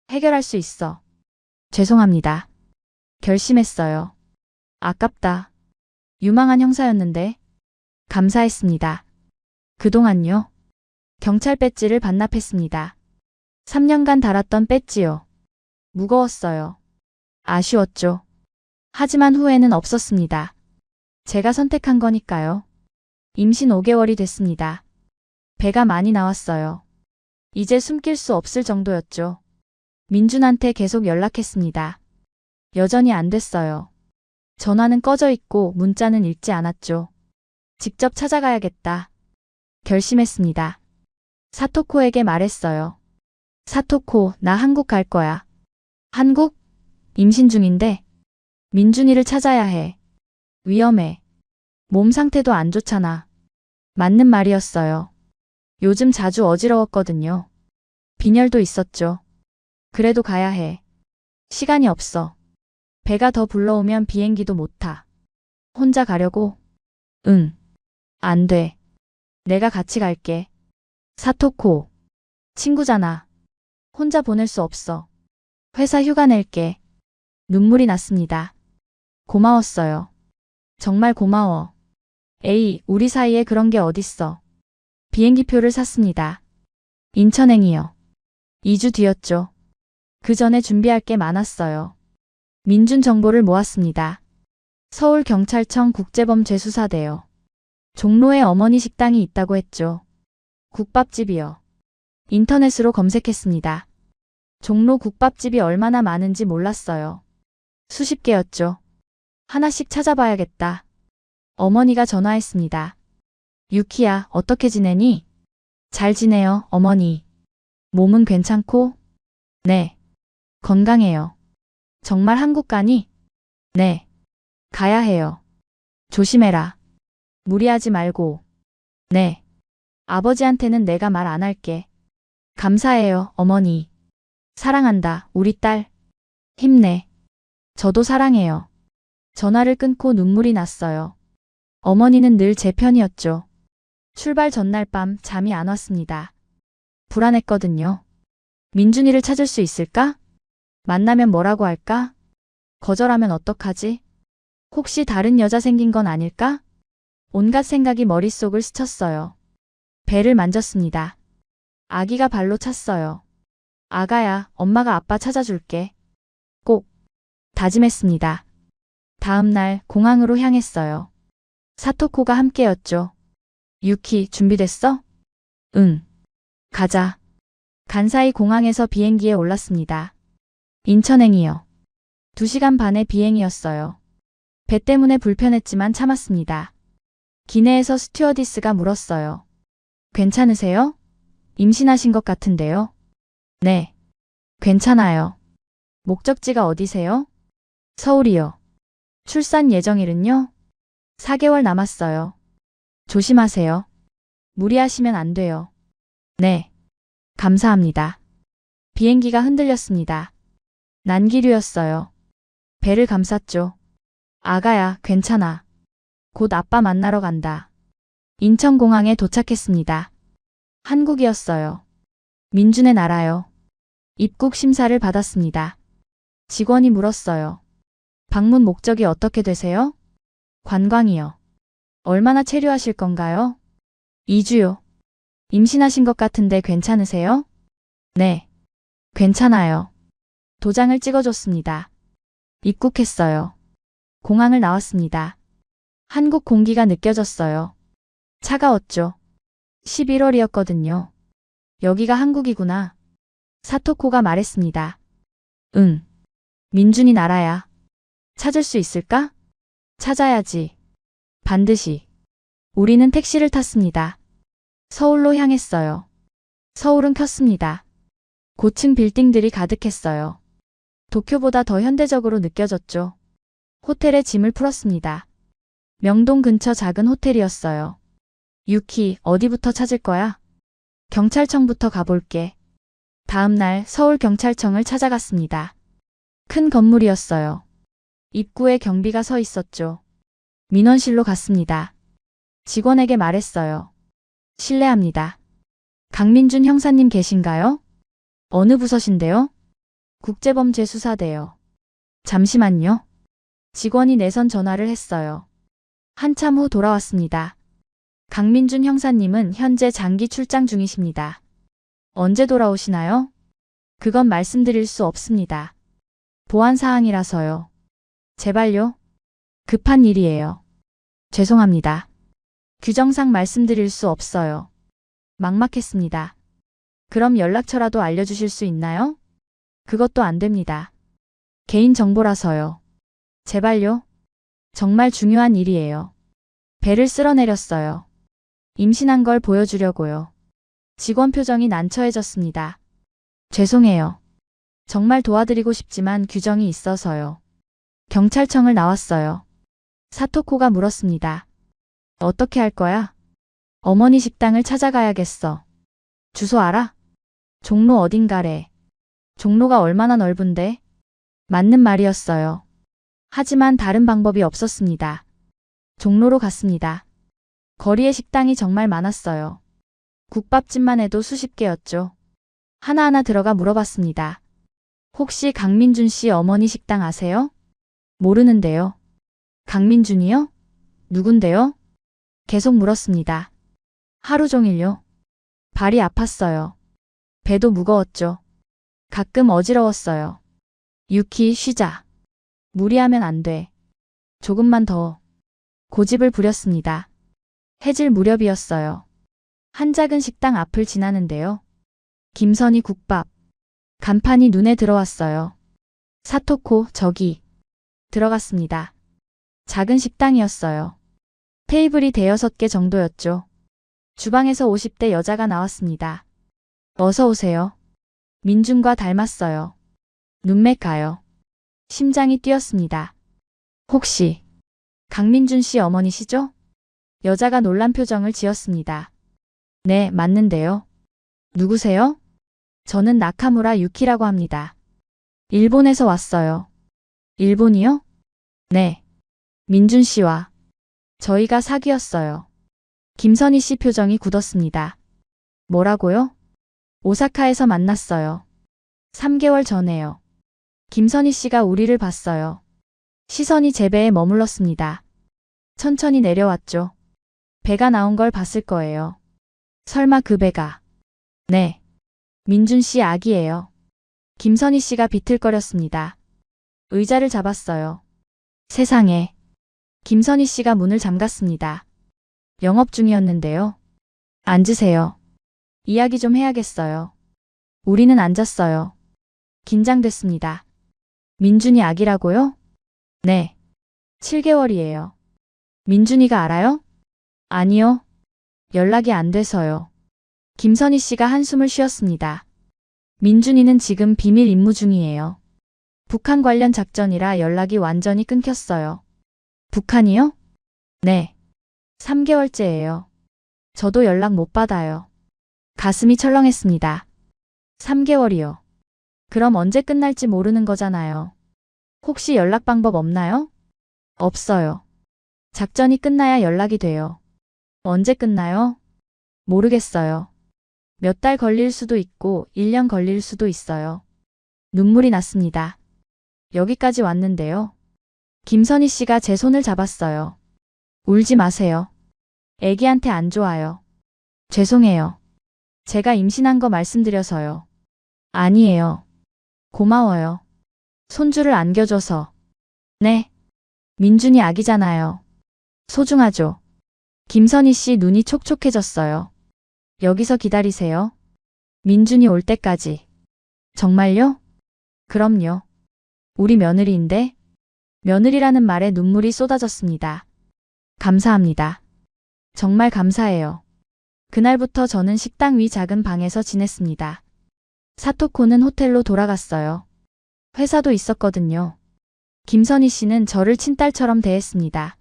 해결할 수 있어. 죄송합니다. 결심했어요. 아깝다. 유망한 형사였는데. 감사했습니다. 그동안요. 경찰 배지를 반납했습니다. 3년간 달았던 배지요. 무거웠어요. 아쉬웠죠. 하지만 후회는 없었습니다. 제가 선택한 거니까요. 임신 5개월이 됐습니다. 배가 많이 나왔어요. 이제 숨길 수 없을 정도였죠. 민준한테 계속 연락했습니다. 여전히 안 됐어요. 전화는 꺼져 있고 문자는 읽지 않았죠. 직접 찾아가야겠다. 결심했습니다. 사토코에게 말했어요. 사토코, 나 한국 갈 거야. 한국? 임신 중인데. 민준이를 찾아야 해. 위험해. 몸 상태도 안 좋잖아. 맞는 말이었어요. 요즘 자주 어지러웠거든요. 빈혈도 있었죠. 그래도 가야 해. 시간이 없어. 배가 더 불러오면 비행기도 못 타. 혼자 가려고? 응. 안 돼. 내가 같이 갈게. 사토코. 친구잖아. 혼자 보낼 수 없어. 회사 휴가 낼게. 눈물이 났습니다. 고마웠어요. 정말 고마워. 에이, 우리 사이에 그런 게 어딨어. 비행기표를 샀습니다. 인천행이요. 2주 뒤였죠. 그 전에 준비할 게 많았어요. 민준 정보를 모았습니다. 서울경찰청 국제범죄수사대요. 종로에 어머니 식당이 있다고 했죠. 국밥집이요. 인터넷으로 검색했습니다. 종로 국밥집이 얼마나 많은지 몰랐어요. 수십 개였죠. 하나씩 찾아봐야겠다. 어머니가 전화했습니다. 유키야, 어떻게 지내니? 잘 지내요, 어머니. 몸은 괜찮고? 네. 건강해요. 정말 한국 가니? 네. 가야 해요. 조심해라. 무리하지 말고. 네. 아버지한테는 내가 말 안 할게. 감사해요, 어머니. 사랑한다, 우리 딸. 힘내. 저도 사랑해요. 전화를 끊고 눈물이 났어요. 어머니는 늘 제 편이었죠. 출발 전날 밤 잠이 안 왔습니다. 불안했거든요. 민준이를 찾을 수 있을까? 만나면 뭐라고 할까? 거절하면 어떡하지? 혹시 다른 여자 생긴 건 아닐까? 온갖 생각이 머릿속을 스쳤어요. 배를 만졌습니다. 아기가 발로 찼어요. 아가야, 엄마가 아빠 찾아줄게. 꼭. 다짐했습니다. 다음 날 공항으로 향했어요. 사토코가 함께였죠. 유키, 준비됐어? 응. 가자. 간사이 공항에서 비행기에 올랐습니다. 인천행이요. 2시간 반의 비행이었어요. 배 때문에 불편했지만 참았습니다. 기내에서 스튜어디스가 물었어요. 괜찮으세요? 임신하신 것 같은데요? 네. 괜찮아요. 목적지가 어디세요? 서울이요. 출산 예정일은요? 4개월 남았어요. 조심하세요. 무리하시면 안 돼요. 네. 감사합니다. 비행기가 흔들렸습니다. 난기류였어요. 배를 감쌌죠. 아가야, 괜찮아. 곧 아빠 만나러 간다. 인천공항에 도착했습니다. 한국이었어요. 민준의 나라요. 입국 심사를 받았습니다. 직원이 물었어요. 방문 목적이 어떻게 되세요? 관광이요. 얼마나 체류하실 건가요? 2주요. 임신하신 것 같은데 괜찮으세요? 네. 괜찮아요. 도장을 찍어줬습니다. 입국했어요. 공항을 나왔습니다. 한국 공기가 느껴졌어요. 차가웠죠. 11월이었거든요. 여기가 한국이구나. 사토코가 말했습니다. 응. 민준이 나라야. 찾을 수 있을까? 찾아야지. 반드시. 우리는 택시를 탔습니다. 서울로 향했어요. 서울은 켰습니다. 고층 빌딩들이 가득했어요. 도쿄보다 더 현대적으로 느껴졌죠. 호텔에 짐을 풀었습니다. 명동 근처 작은 호텔이었어요. 유키, 어디부터 찾을 거야? 경찰청부터 가볼게. 다음 날 서울경찰청을 찾아갔습니다. 큰 건물이었어요. 입구에 경비가 서 있었죠. 민원실로 갔습니다. 직원에게 말했어요. 실례합니다. 강민준 형사님 계신가요? 어느 부서신데요? 국제범죄수사대요. 잠시만요. 직원이 내선 전화를 했어요. 한참 후 돌아왔습니다. 강민준 형사님은 현재 장기 출장 중이십니다. 언제 돌아오시나요? 그건 말씀드릴 수 없습니다. 보안 사항이라서요. 제발요. 급한 일이에요. 죄송합니다. 규정상 말씀드릴 수 없어요. 막막했습니다. 그럼 연락처라도 알려주실 수 있나요? 그것도 안 됩니다. 개인정보라서요. 제발요. 정말 중요한 일이에요. 배를 쓸어내렸어요. 임신한 걸 보여주려고요. 직원 표정이 난처해졌습니다. 죄송해요. 정말 도와드리고 싶지만 규정이 있어서요. 경찰청을 나왔어요. 사토코가 물었습니다. 어떻게 할 거야? 어머니 식당을 찾아가야겠어. 주소 알아? 종로 어딘가래. 종로가 얼마나 넓은데? 맞는 말이었어요. 하지만 다른 방법이 없었습니다. 종로로 갔습니다. 거리에 식당이 정말 많았어요. 국밥집만 해도 수십 개였죠. 하나하나 들어가 물어봤습니다. 혹시 강민준 씨 어머니 식당 아세요? 모르는데요. 강민준이요? 누군데요? 계속 물었습니다. 하루 종일요. 발이 아팠어요. 배도 무거웠죠. 가끔 어지러웠어요. 유키, 쉬자. 무리하면 안 돼. 조금만 더. 고집을 부렸습니다. 해질 무렵이었어요. 한 작은 식당 앞을 지나는데요. 김선희 국밥. 간판이 눈에 들어왔어요. 사토코, 저기. 들어갔습니다. 작은 식당이었어요. 테이블이 대여섯 개 정도였죠. 주방에서 50대 여자가 나왔습니다. 어서 오세요. 민준과 닮았어요. 눈매 가요. 심장이 뛰었습니다. 혹시 강민준 씨 어머니시죠? 여자가 놀란 표정을 지었습니다. 네, 맞는데요. 누구세요? 저는 나카무라 유키라고 합니다. 일본에서 왔어요. 일본이요? 네. 민준 씨와 저희가 사귀었어요. 김선희 씨 표정이 굳었습니다. 뭐라고요? 오사카에서 만났어요. 3개월 전에요. 김선희 씨가 우리를 봤어요. 시선이 제 배에 머물렀습니다. 천천히 내려왔죠. 배가 나온 걸 봤을 거예요. 설마 그 배가. 네. 민준 씨 아기예요. 김선희 씨가 비틀거렸습니다. 의자를 잡았어요. 세상에. 김선희 씨가 문을 잠갔습니다. 영업 중이었는데요. 앉으세요. 이야기 좀 해야겠어요. 우리는 앉았어요. 긴장됐습니다. 민준이 아기라고요? 네. 7개월이에요. 민준이가 알아요? 아니요. 연락이 안 돼서요. 김선희 씨가 한숨을 쉬었습니다. 민준이는 지금 비밀 임무 중이에요. 북한 관련 작전이라 연락이 완전히 끊겼어요. 북한이요? 네. 3개월째예요. 저도 연락 못 받아요. 가슴이 철렁했습니다. 3개월이요. 그럼 언제 끝날지 모르는 거잖아요. 혹시 연락 방법 없나요? 없어요. 작전이 끝나야 연락이 돼요. 언제 끝나요? 모르겠어요. 몇 달 걸릴 수도 있고 1년 걸릴 수도 있어요. 눈물이 났습니다. 여기까지 왔는데요. 김선희 씨가 제 손을 잡았어요. 울지 마세요. 애기한테 안 좋아요. 죄송해요. 제가 임신한 거 말씀드려서요. 아니에요. 고마워요. 손주를 안겨줘서. 네. 민준이 아기잖아요. 소중하죠. 김선희 씨 눈이 촉촉해졌어요. 여기서 기다리세요. 민준이 올 때까지. 정말요? 그럼요. 우리 며느리인데? 며느리라는 말에 눈물이 쏟아졌습니다. 감사합니다. 정말 감사해요. 그날부터 저는 식당 위 작은 방에서 지냈습니다. 사토코는 호텔로 돌아갔어요. 회사도 있었거든요. 김선희 씨는 저를 친딸처럼 대했습니다.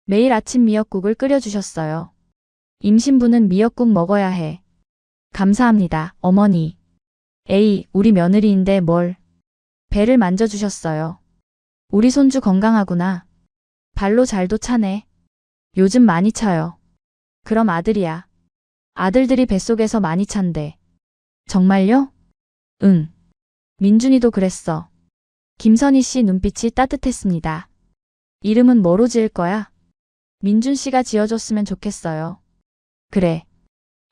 매일 아침 미역국을 끓여주셨어요. 임신부는 미역국 먹어야 해. 감사합니다, 어머니. 에이, 우리 며느리인데 뭘. 배를 만져주셨어요. 우리 손주 건강하구나. 발로 잘도 차네. 요즘 많이 차요. 그럼 아들이야. 아들들이 뱃속에서 많이 찬대. 정말요? 응. 민준이도 그랬어. 김선희 씨 눈빛이 따뜻했습니다. 이름은 뭐로 지을 거야? 민준 씨가 지어줬으면 좋겠어요. 그래.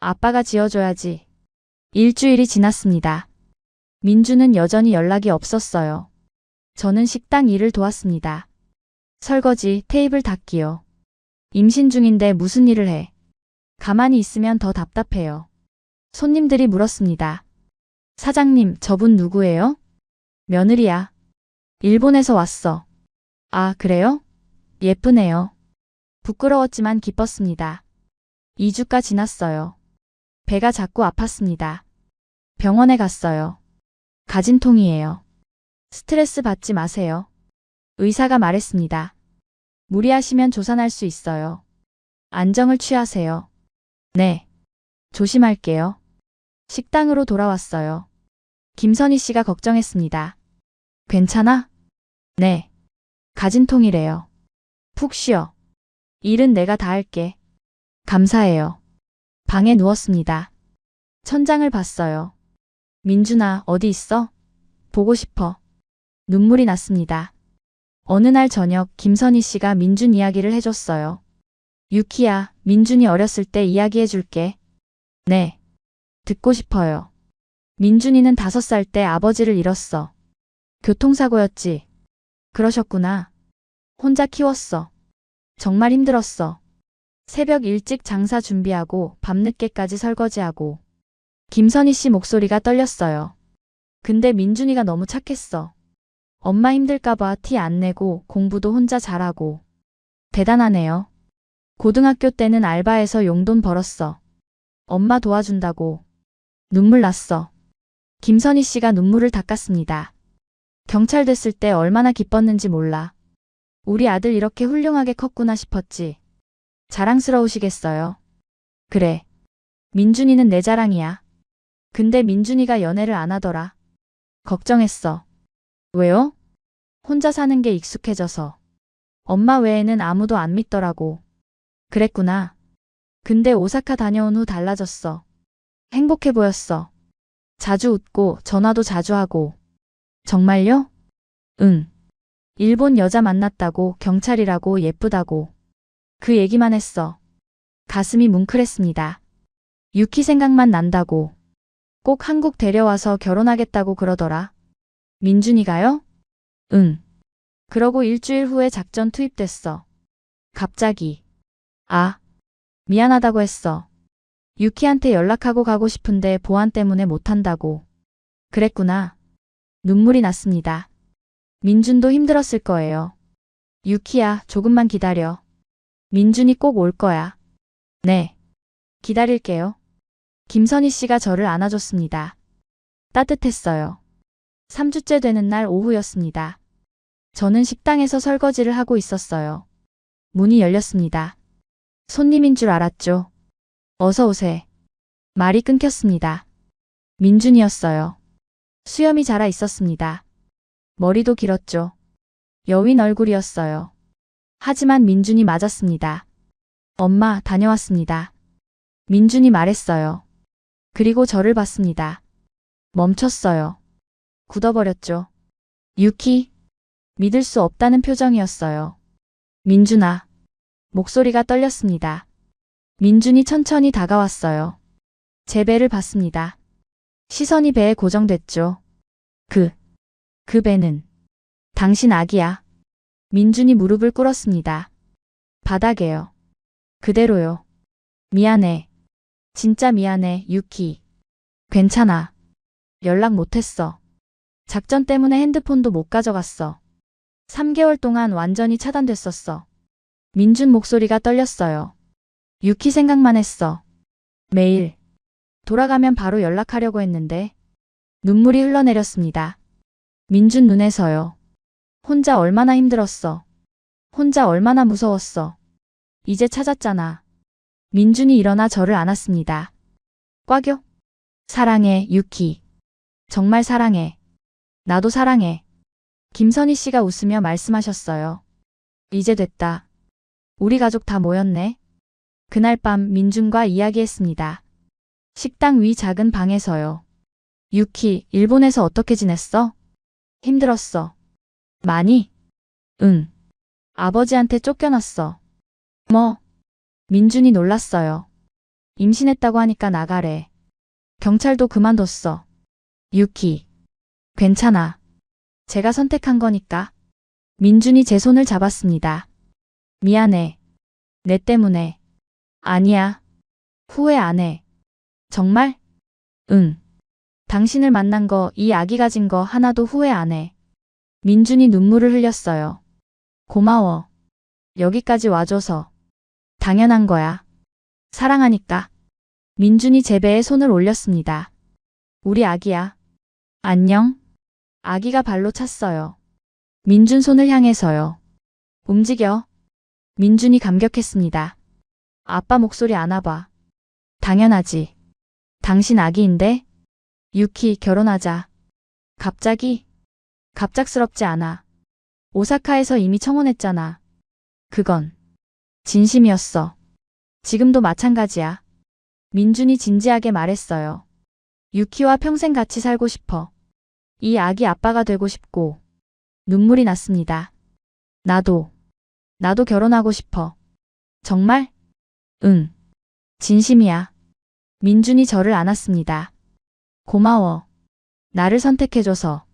아빠가 지어줘야지. 일주일이 지났습니다. 민준은 여전히 연락이 없었어요. 저는 식당 일을 도왔습니다. 설거지, 테이블 닦기요. 임신 중인데 무슨 일을 해? 가만히 있으면 더 답답해요. 손님들이 물었습니다. 사장님, 저분 누구예요? 며느리야. 일본에서 왔어. 아, 그래요? 예쁘네요. 부끄러웠지만 기뻤습니다. 2주가 지났어요. 배가 자꾸 아팠습니다. 병원에 갔어요. 가진통이에요. 스트레스 받지 마세요. 의사가 말했습니다. 무리하시면 조산할 수 있어요. 안정을 취하세요. 네. 조심할게요. 식당으로 돌아왔어요. 김선희 씨가 걱정했습니다. 괜찮아? 네. 가진 통이래요. 푹 쉬어. 일은 내가 다 할게. 감사해요. 방에 누웠습니다. 천장을 봤어요. 민준아, 어디 있어? 보고 싶어. 눈물이 났습니다. 어느 날 저녁 김선희 씨가 민준 이야기를 해줬어요. 유키야, 민준이 어렸을 때 이야기해 줄게. 네. 듣고 싶어요. 민준이는 5살 때 아버지를 잃었어. 교통사고였지. 그러셨구나. 혼자 키웠어. 정말 힘들었어. 새벽 일찍 장사 준비하고 밤늦게까지 설거지하고. 김선희 씨 목소리가 떨렸어요. 근데 민준이가 너무 착했어. 엄마 힘들까봐 티 안 내고 공부도 혼자 잘하고. 대단하네요. 고등학교 때는 알바해서 용돈 벌었어. 엄마 도와준다고. 눈물 났어. 김선희 씨가 눈물을 닦았습니다. 경찰 됐을 때 얼마나 기뻤는지 몰라. 우리 아들 이렇게 훌륭하게 컸구나 싶었지. 자랑스러우시겠어요. 그래. 민준이는 내 자랑이야. 근데 민준이가 연애를 안 하더라. 걱정했어. 왜요? 혼자 사는 게 익숙해져서. 엄마 외에는 아무도 안 믿더라고. 그랬구나. 근데 오사카 다녀온 후 달라졌어. 행복해 보였어. 자주 웃고 전화도 자주 하고. 정말요? 응. 일본 여자 만났다고, 경찰이라고, 예쁘다고. 그 얘기만 했어. 가슴이 뭉클했습니다. 유키 생각만 난다고. 꼭 한국 데려와서 결혼하겠다고 그러더라. 민준이가요? 응. 그러고 일주일 후에 작전 투입됐어. 갑자기. 아, 미안하다고 했어. 유키한테 연락하고 가고 싶은데 보안 때문에 못한다고. 그랬구나. 눈물이 났습니다. 민준도 힘들었을 거예요. 유키야, 조금만 기다려. 민준이 꼭 올 거야. 네. 기다릴게요. 김선희 씨가 저를 안아줬습니다. 따뜻했어요. 3주째 되는 날 오후였습니다. 저는 식당에서 설거지를 하고 있었어요. 문이 열렸습니다. 손님인 줄 알았죠. 어서 오세. 말이 끊겼습니다. 민준이었어요. 수염이 자라 있었습니다. 머리도 길었죠. 여윈 얼굴이었어요. 하지만 민준이 맞았습니다. 엄마, 다녀왔습니다. 민준이 말했어요. 그리고 저를 봤습니다. 멈췄어요. 굳어버렸죠. 유키. 믿을 수 없다는 표정이었어요. 민준아. 목소리가 떨렸습니다. 민준이 천천히 다가왔어요. 제 배를 봤습니다. 시선이 배에 고정됐죠. 그 배는 당신 아기야. 민준이 무릎을 꿇었습니다. 바닥에요. 그대로요. 미안해. 진짜 미안해, 유키. 괜찮아. 연락 못했어. 작전 때문에 핸드폰도 못 가져갔어. 3개월 동안 완전히 차단됐었어. 민준 목소리가 떨렸어요. 유키 생각만 했어. 매일. 돌아가면 바로 연락하려고 했는데. 눈물이 흘러내렸습니다. 민준 눈에서요. 혼자 얼마나 힘들었어. 혼자 얼마나 무서웠어. 이제 찾았잖아. 민준이 일어나 저를 안았습니다. 꽉요? 사랑해, 유키. 정말 사랑해. 나도 사랑해. 김선희 씨가 웃으며 말씀하셨어요. 이제 됐다. 우리 가족 다 모였네. 그날 밤 민준과 이야기했습니다. 식당 위 작은 방에서요. 유키, 일본에서 어떻게 지냈어? 힘들었어. 많이? 응. 아버지한테 쫓겨났어. 뭐? 민준이 놀랐어요. 임신했다고 하니까 나가래. 경찰도 그만뒀어. 유키. 괜찮아. 제가 선택한 거니까. 민준이 제 손을 잡았습니다. 미안해. 내 때문에. 아니야. 후회 안 해. 정말? 응. 당신을 만난 거, 이 아기 가진 거 하나도 후회 안 해. 민준이 눈물을 흘렸어요. 고마워. 여기까지 와줘서. 당연한 거야. 사랑하니까. 민준이 제 배에 손을 올렸습니다. 우리 아기야. 안녕. 아기가 발로 찼어요. 민준 손을 향해서요. 움직여. 민준이 감격했습니다. 아빠 목소리 안아봐. 당연하지. 당신 아기인데? 유키, 결혼하자. 갑자기? 갑작스럽지 않아. 오사카에서 이미 청혼했잖아. 그건 진심이었어. 지금도 마찬가지야. 민준이 진지하게 말했어요. 유키와 평생 같이 살고 싶어. 이 아기 아빠가 되고 싶고. 눈물이 났습니다. 나도 결혼하고 싶어. 정말? 응. 진심이야. 민준이 저를 안았습니다. 고마워. 나를 선택해줘서.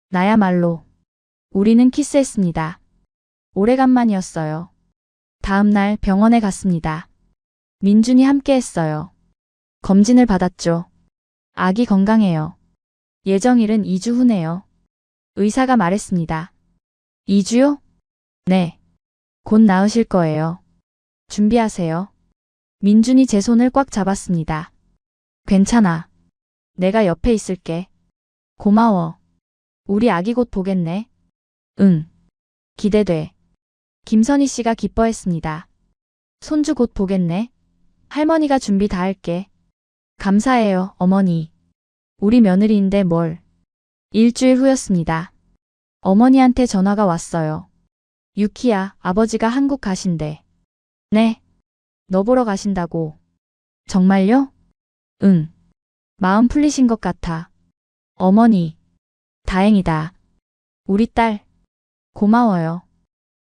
나야말로. 우리는 키스했습니다. 오래간만이었어요. 다음 날 병원에 갔습니다. 민준이 함께 했어요. 검진을 받았죠. 아기 건강해요. 예정일은 2주 후네요. 의사가 말했습니다. 2주요? 네. 곧 나으실 거예요. 준비하세요. 민준이 제 손을 꽉 잡았습니다. 괜찮아. 내가 옆에 있을게. 고마워. 우리 아기 곧 보겠네. 응. 기대돼. 김선희 씨가 기뻐했습니다. 손주 곧 보겠네. 할머니가 준비 다 할게. 감사해요, 어머니. 우리 며느리인데 뭘. 일주일 후였습니다. 어머니한테 전화가 왔어요. 유키야, 아버지가 한국 가신대. 네. 너 보러 가신다고. 정말요? 응. 마음 풀리신 것 같아. 어머니. 다행이다. 우리 딸. 고마워요.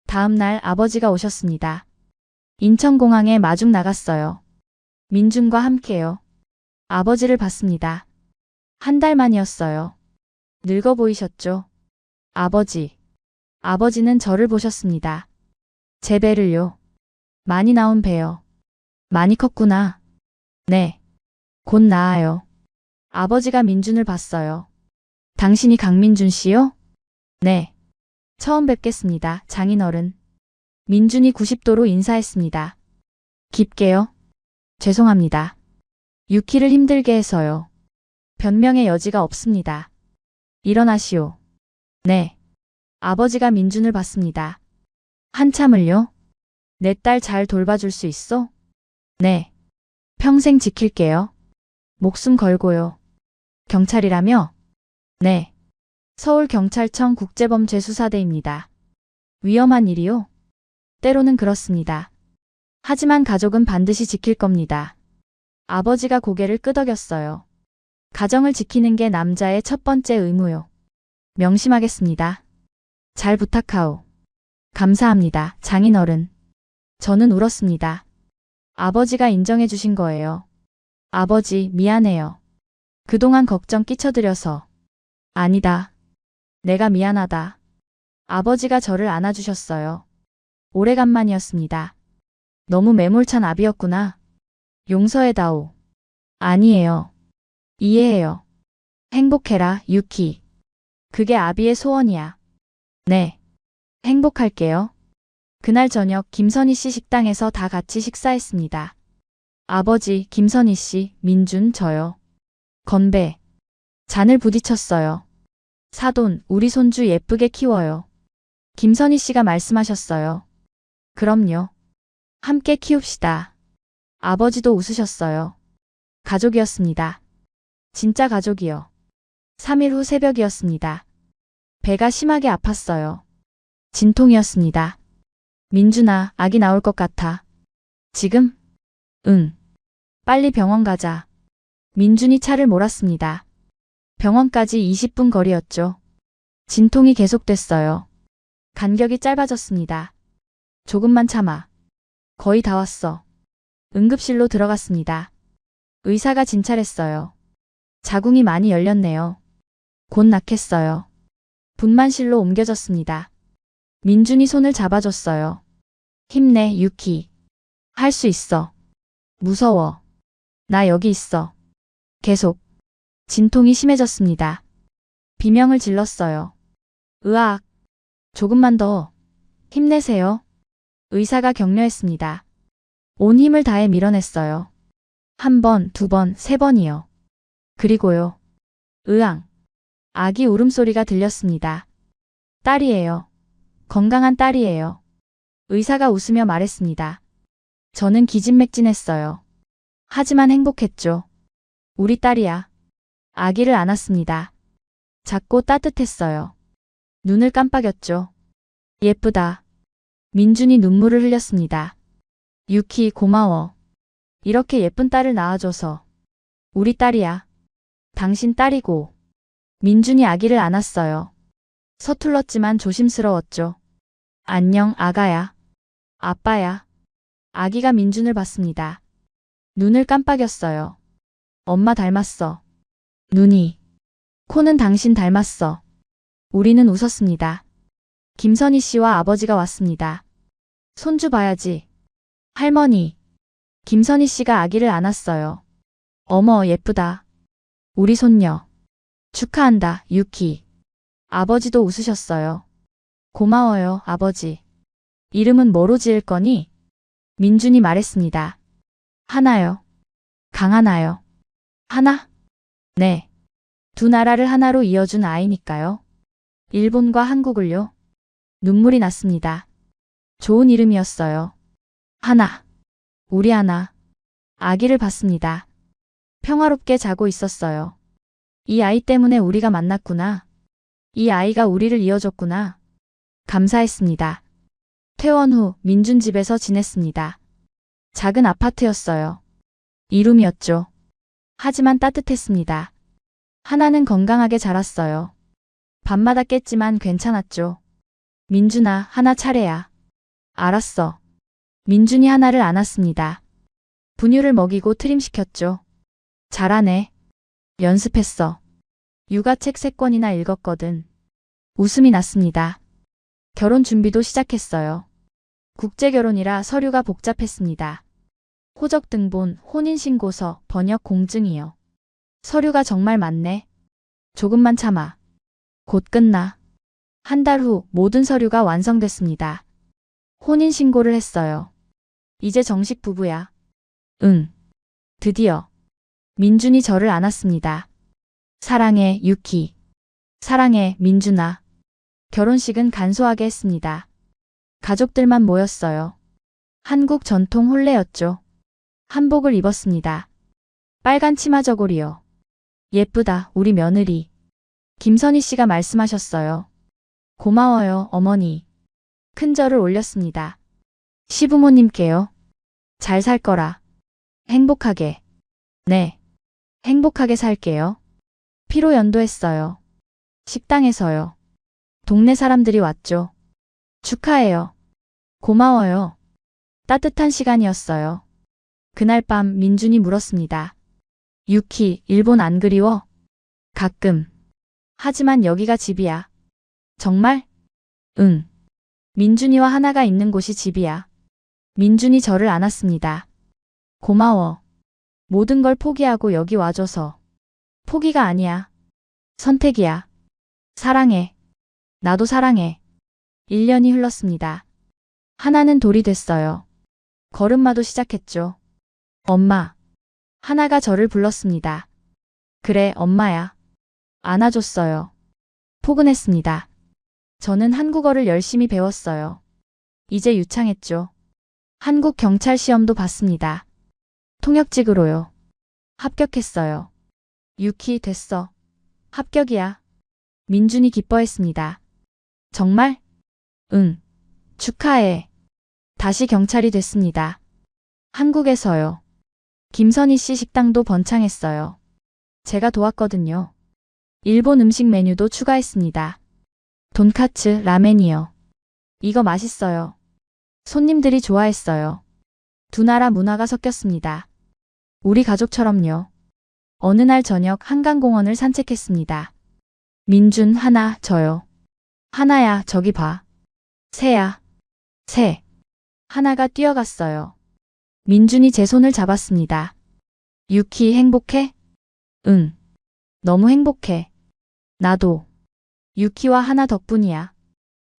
다음 날 아버지가 오셨습니다. 인천공항에 마중 나갔어요. 민준과 함께요. 아버지를 봤습니다. 한 달 만이었어요. 늙어 보이셨죠? 아버지. 아버지는 저를 보셨습니다. 제 배를요. 많이 나온 배요. 많이 컸구나. 네. 곧 나아요. 아버지가 민준을 봤어요. 당신이 강민준 씨요? 네. 처음 뵙겠습니다, 장인어른. 민준이 90도로 인사했습니다. 깊게요. 죄송합니다. 유키를 힘들게 해서요. 변명의 여지가 없습니다. 일어나시오. 네. 아버지가 민준을 봤습니다. 한참을요? 내 딸 잘 돌봐줄 수 있어? 네. 평생 지킬게요. 목숨 걸고요. 경찰이라며? 네. 서울경찰청 국제범죄수사대입니다. 위험한 일이요? 때로는 그렇습니다. 하지만 가족은 반드시 지킬 겁니다. 아버지가 고개를 끄덕였어요. 가정을 지키는 게 남자의 첫 번째 의무요. 명심하겠습니다. 잘 부탁하오. 감사합니다, 장인어른. 저는 울었습니다. 아버지가 인정해 주신 거예요. 아버지, 미안해요. 그동안 걱정 끼쳐드려서. 아니다. 내가 미안하다. 아버지가 저를 안아주셨어요. 오래간만이었습니다. 너무 매몰찬 아비였구나. 용서해다오. 아니에요. 이해해요. 행복해라, 유키. 그게 아비의 소원이야. 네. 행복할게요. 그날 저녁 김선희 씨 식당에서 다 같이 식사했습니다. 아버지, 김선희 씨, 민준, 저요. 건배. 잔을 부딪혔어요. 사돈, 우리 손주 예쁘게 키워요. 김선희 씨가 말씀하셨어요. 그럼요. 함께 키웁시다. 아버지도 웃으셨어요. 가족이었습니다. 진짜 가족이요. 3일 후 새벽이었습니다. 배가 심하게 아팠어요. 진통이었습니다. 민준아, 아기 나올 것 같아. 지금? 응. 빨리 병원 가자. 민준이 차를 몰았습니다. 병원까지 20분 거리였죠. 진통이 계속됐어요. 간격이 짧아졌습니다. 조금만 참아. 거의 다 왔어. 응급실로 들어갔습니다. 의사가 진찰했어요. 자궁이 많이 열렸네요. 곧 낳겠어요. 분만실로 옮겨졌습니다. 민준이 손을 잡아줬어요. 힘내, 유키. 할 수 있어. 무서워. 나 여기 있어. 계속. 진통이 심해졌습니다. 비명을 질렀어요. 으악. 조금만 더. 힘내세요. 의사가 격려했습니다. 온 힘을 다해 밀어냈어요. 1번, 2번, 3번이요. 그리고요. 으앙. 아기 울음소리가 들렸습니다. 딸이에요. 건강한 딸이에요. 의사가 웃으며 말했습니다. 저는 기진맥진했어요. 하지만 행복했죠. 우리 딸이야. 아기를 안았습니다. 작고 따뜻했어요. 눈을 깜빡였죠. 예쁘다. 민준이 눈물을 흘렸습니다. 유키 고마워. 이렇게 예쁜 딸을 낳아줘서. 우리 딸이야. 당신 딸이고. 민준이 아기를 안았어요. 서툴렀지만 조심스러웠죠. 안녕 아가야. 아빠야. 아기가 민준을 봤습니다. 눈을 깜빡였어요. 엄마 닮았어. 눈이. 코는 당신 닮았어. 우리는 웃었습니다. 김선희 씨와 아버지가 왔습니다. 손주 봐야지. 할머니. 김선희 씨가 아기를 안았어요. 어머 예쁘다. 우리 손녀. 축하한다 유키. 아버지도 웃으셨어요. 고마워요 아버지. 이름은 뭐로 지을 거니? 민준이 말했습니다. 하나요. 강하나요. 하나? 네. 두 나라를 하나로 이어준 아이니까요. 일본과 한국을요. 눈물이 났습니다. 좋은 이름이었어요. 하나. 우리 하나. 아기를 봤습니다. 평화롭게 자고 있었어요. 이 아이 때문에 우리가 만났구나. 이 아이가 우리를 이어줬구나. 감사했습니다. 퇴원 후 민준 집에서 지냈습니다. 작은 아파트였어요. 이룸이었죠. 하지만 따뜻했습니다. 하나는 건강하게 자랐어요. 밤마다 깼지만 괜찮았죠. 민준아, 하나 차례야. 알았어. 민준이 하나를 안았습니다. 분유를 먹이고 트림시켰죠. 잘하네. 연습했어. 육아책 3권이나 읽었거든. 웃음이 났습니다. 결혼 준비도 시작했어요. 국제결혼이라 서류가 복잡했습니다. 호적 등본, 혼인신고서, 번역 공증이요. 서류가 정말 많네. 조금만 참아. 곧 끝나. 한 달 후 모든 서류가 완성됐습니다. 혼인신고를 했어요. 이제 정식 부부야. 응. 드디어. 민준이 저를 안았습니다. 사랑해, 유키. 사랑해, 민준아. 결혼식은 간소하게 했습니다. 가족들만 모였어요. 한국 전통 혼례였죠. 한복을 입었습니다. 빨간 치마 저고리요. 예쁘다, 우리 며느리. 김선희 씨가 말씀하셨어요. 고마워요, 어머니. 큰 절을 올렸습니다. 시부모님께요. 잘 살 거라. 행복하게. 네. 행복하게 살게요. 피로 연도했어요. 식당에서요. 동네 사람들이 왔죠. 축하해요. 고마워요. 따뜻한 시간이었어요. 그날 밤 민준이 물었습니다. 유키, 일본 안 그리워? 가끔. 하지만 여기가 집이야. 정말? 응. 민준이와 하나가 있는 곳이 집이야. 민준이 저를 안았습니다. 고마워. 모든 걸 포기하고 여기 와줘서. 포기가 아니야. 선택이야. 사랑해. 나도 사랑해. 1년이 흘렀습니다. 하나는 돌이 됐어요. 걸음마도 시작했죠. 엄마. 하나가 저를 불렀습니다. 그래, 엄마야. 안아줬어요. 포근했습니다. 저는 한국어를 열심히 배웠어요. 이제 유창했죠. 한국 경찰 시험도 봤습니다. 통역직으로요. 합격했어요. 유키 됐어. 합격이야. 민준이 기뻐했습니다. 정말? 응. 축하해. 다시 경찰이 됐습니다. 한국에서요. 김선희 씨 식당도 번창했어요. 제가 도왔거든요. 일본 음식 메뉴도 추가했습니다. 돈카츠, 라멘이요. 이거 맛있어요. 손님들이 좋아했어요. 두 나라 문화가 섞였습니다. 우리 가족처럼요. 어느 날 저녁 한강공원을 산책했습니다. 민준, 하나, 저요. 하나야, 저기 봐. 새야. 새. 하나가 뛰어갔어요. 민준이 제 손을 잡았습니다. 유키 행복해? 응. 너무 행복해. 나도. 유키와 하나 덕분이야.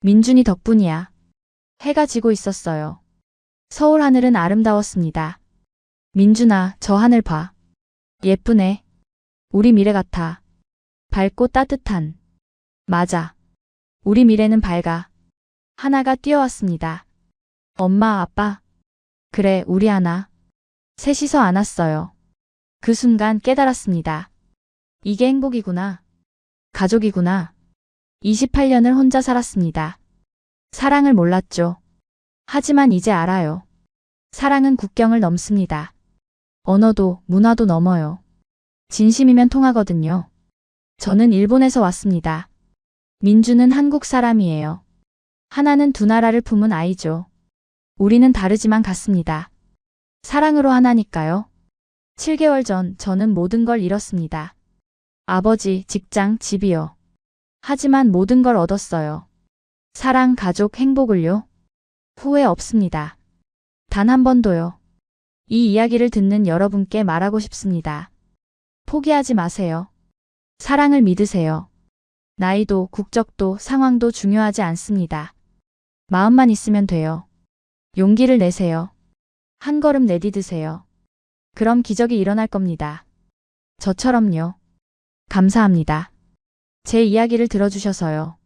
민준이 덕분이야. 해가 지고 있었어요. 서울 하늘은 아름다웠습니다. 민준아, 저 하늘 봐. 예쁘네. 우리 미래 같아. 밝고 따뜻한. 맞아. 우리 미래는 밝아. 하나가 뛰어왔습니다. 엄마, 아빠. 그래, 우리 하나. 셋이서 안았어요. 그 순간 깨달았습니다. 이게 행복이구나. 가족이구나. 28년을 혼자 살았습니다. 사랑을 몰랐죠. 하지만 이제 알아요. 사랑은 국경을 넘습니다. 언어도 문화도 넘어요. 진심이면 통하거든요. 저는 일본에서 왔습니다. 민주는 한국 사람이에요. 하나는 두 나라를 품은 아이죠. 우리는 다르지만 같습니다. 사랑으로 하나니까요. 7개월 전 저는 모든 걸 잃었습니다. 아버지, 직장, 집이요. 하지만 모든 걸 얻었어요. 사랑, 가족, 행복을요. 후회 없습니다. 단 한 번도요. 이 이야기를 듣는 여러분께 말하고 싶습니다. 포기하지 마세요. 사랑을 믿으세요. 나이도, 국적도, 상황도 중요하지 않습니다. 마음만 있으면 돼요. 용기를 내세요. 한 걸음 내디드세요. 그럼 기적이 일어날 겁니다. 저처럼요. 감사합니다. 제 이야기를 들어주셔서요.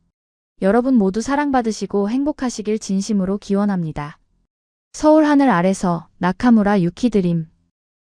여러분 모두 사랑받으시고 행복하시길 진심으로 기원합니다. 서울 하늘 아래서 나카무라 유키드림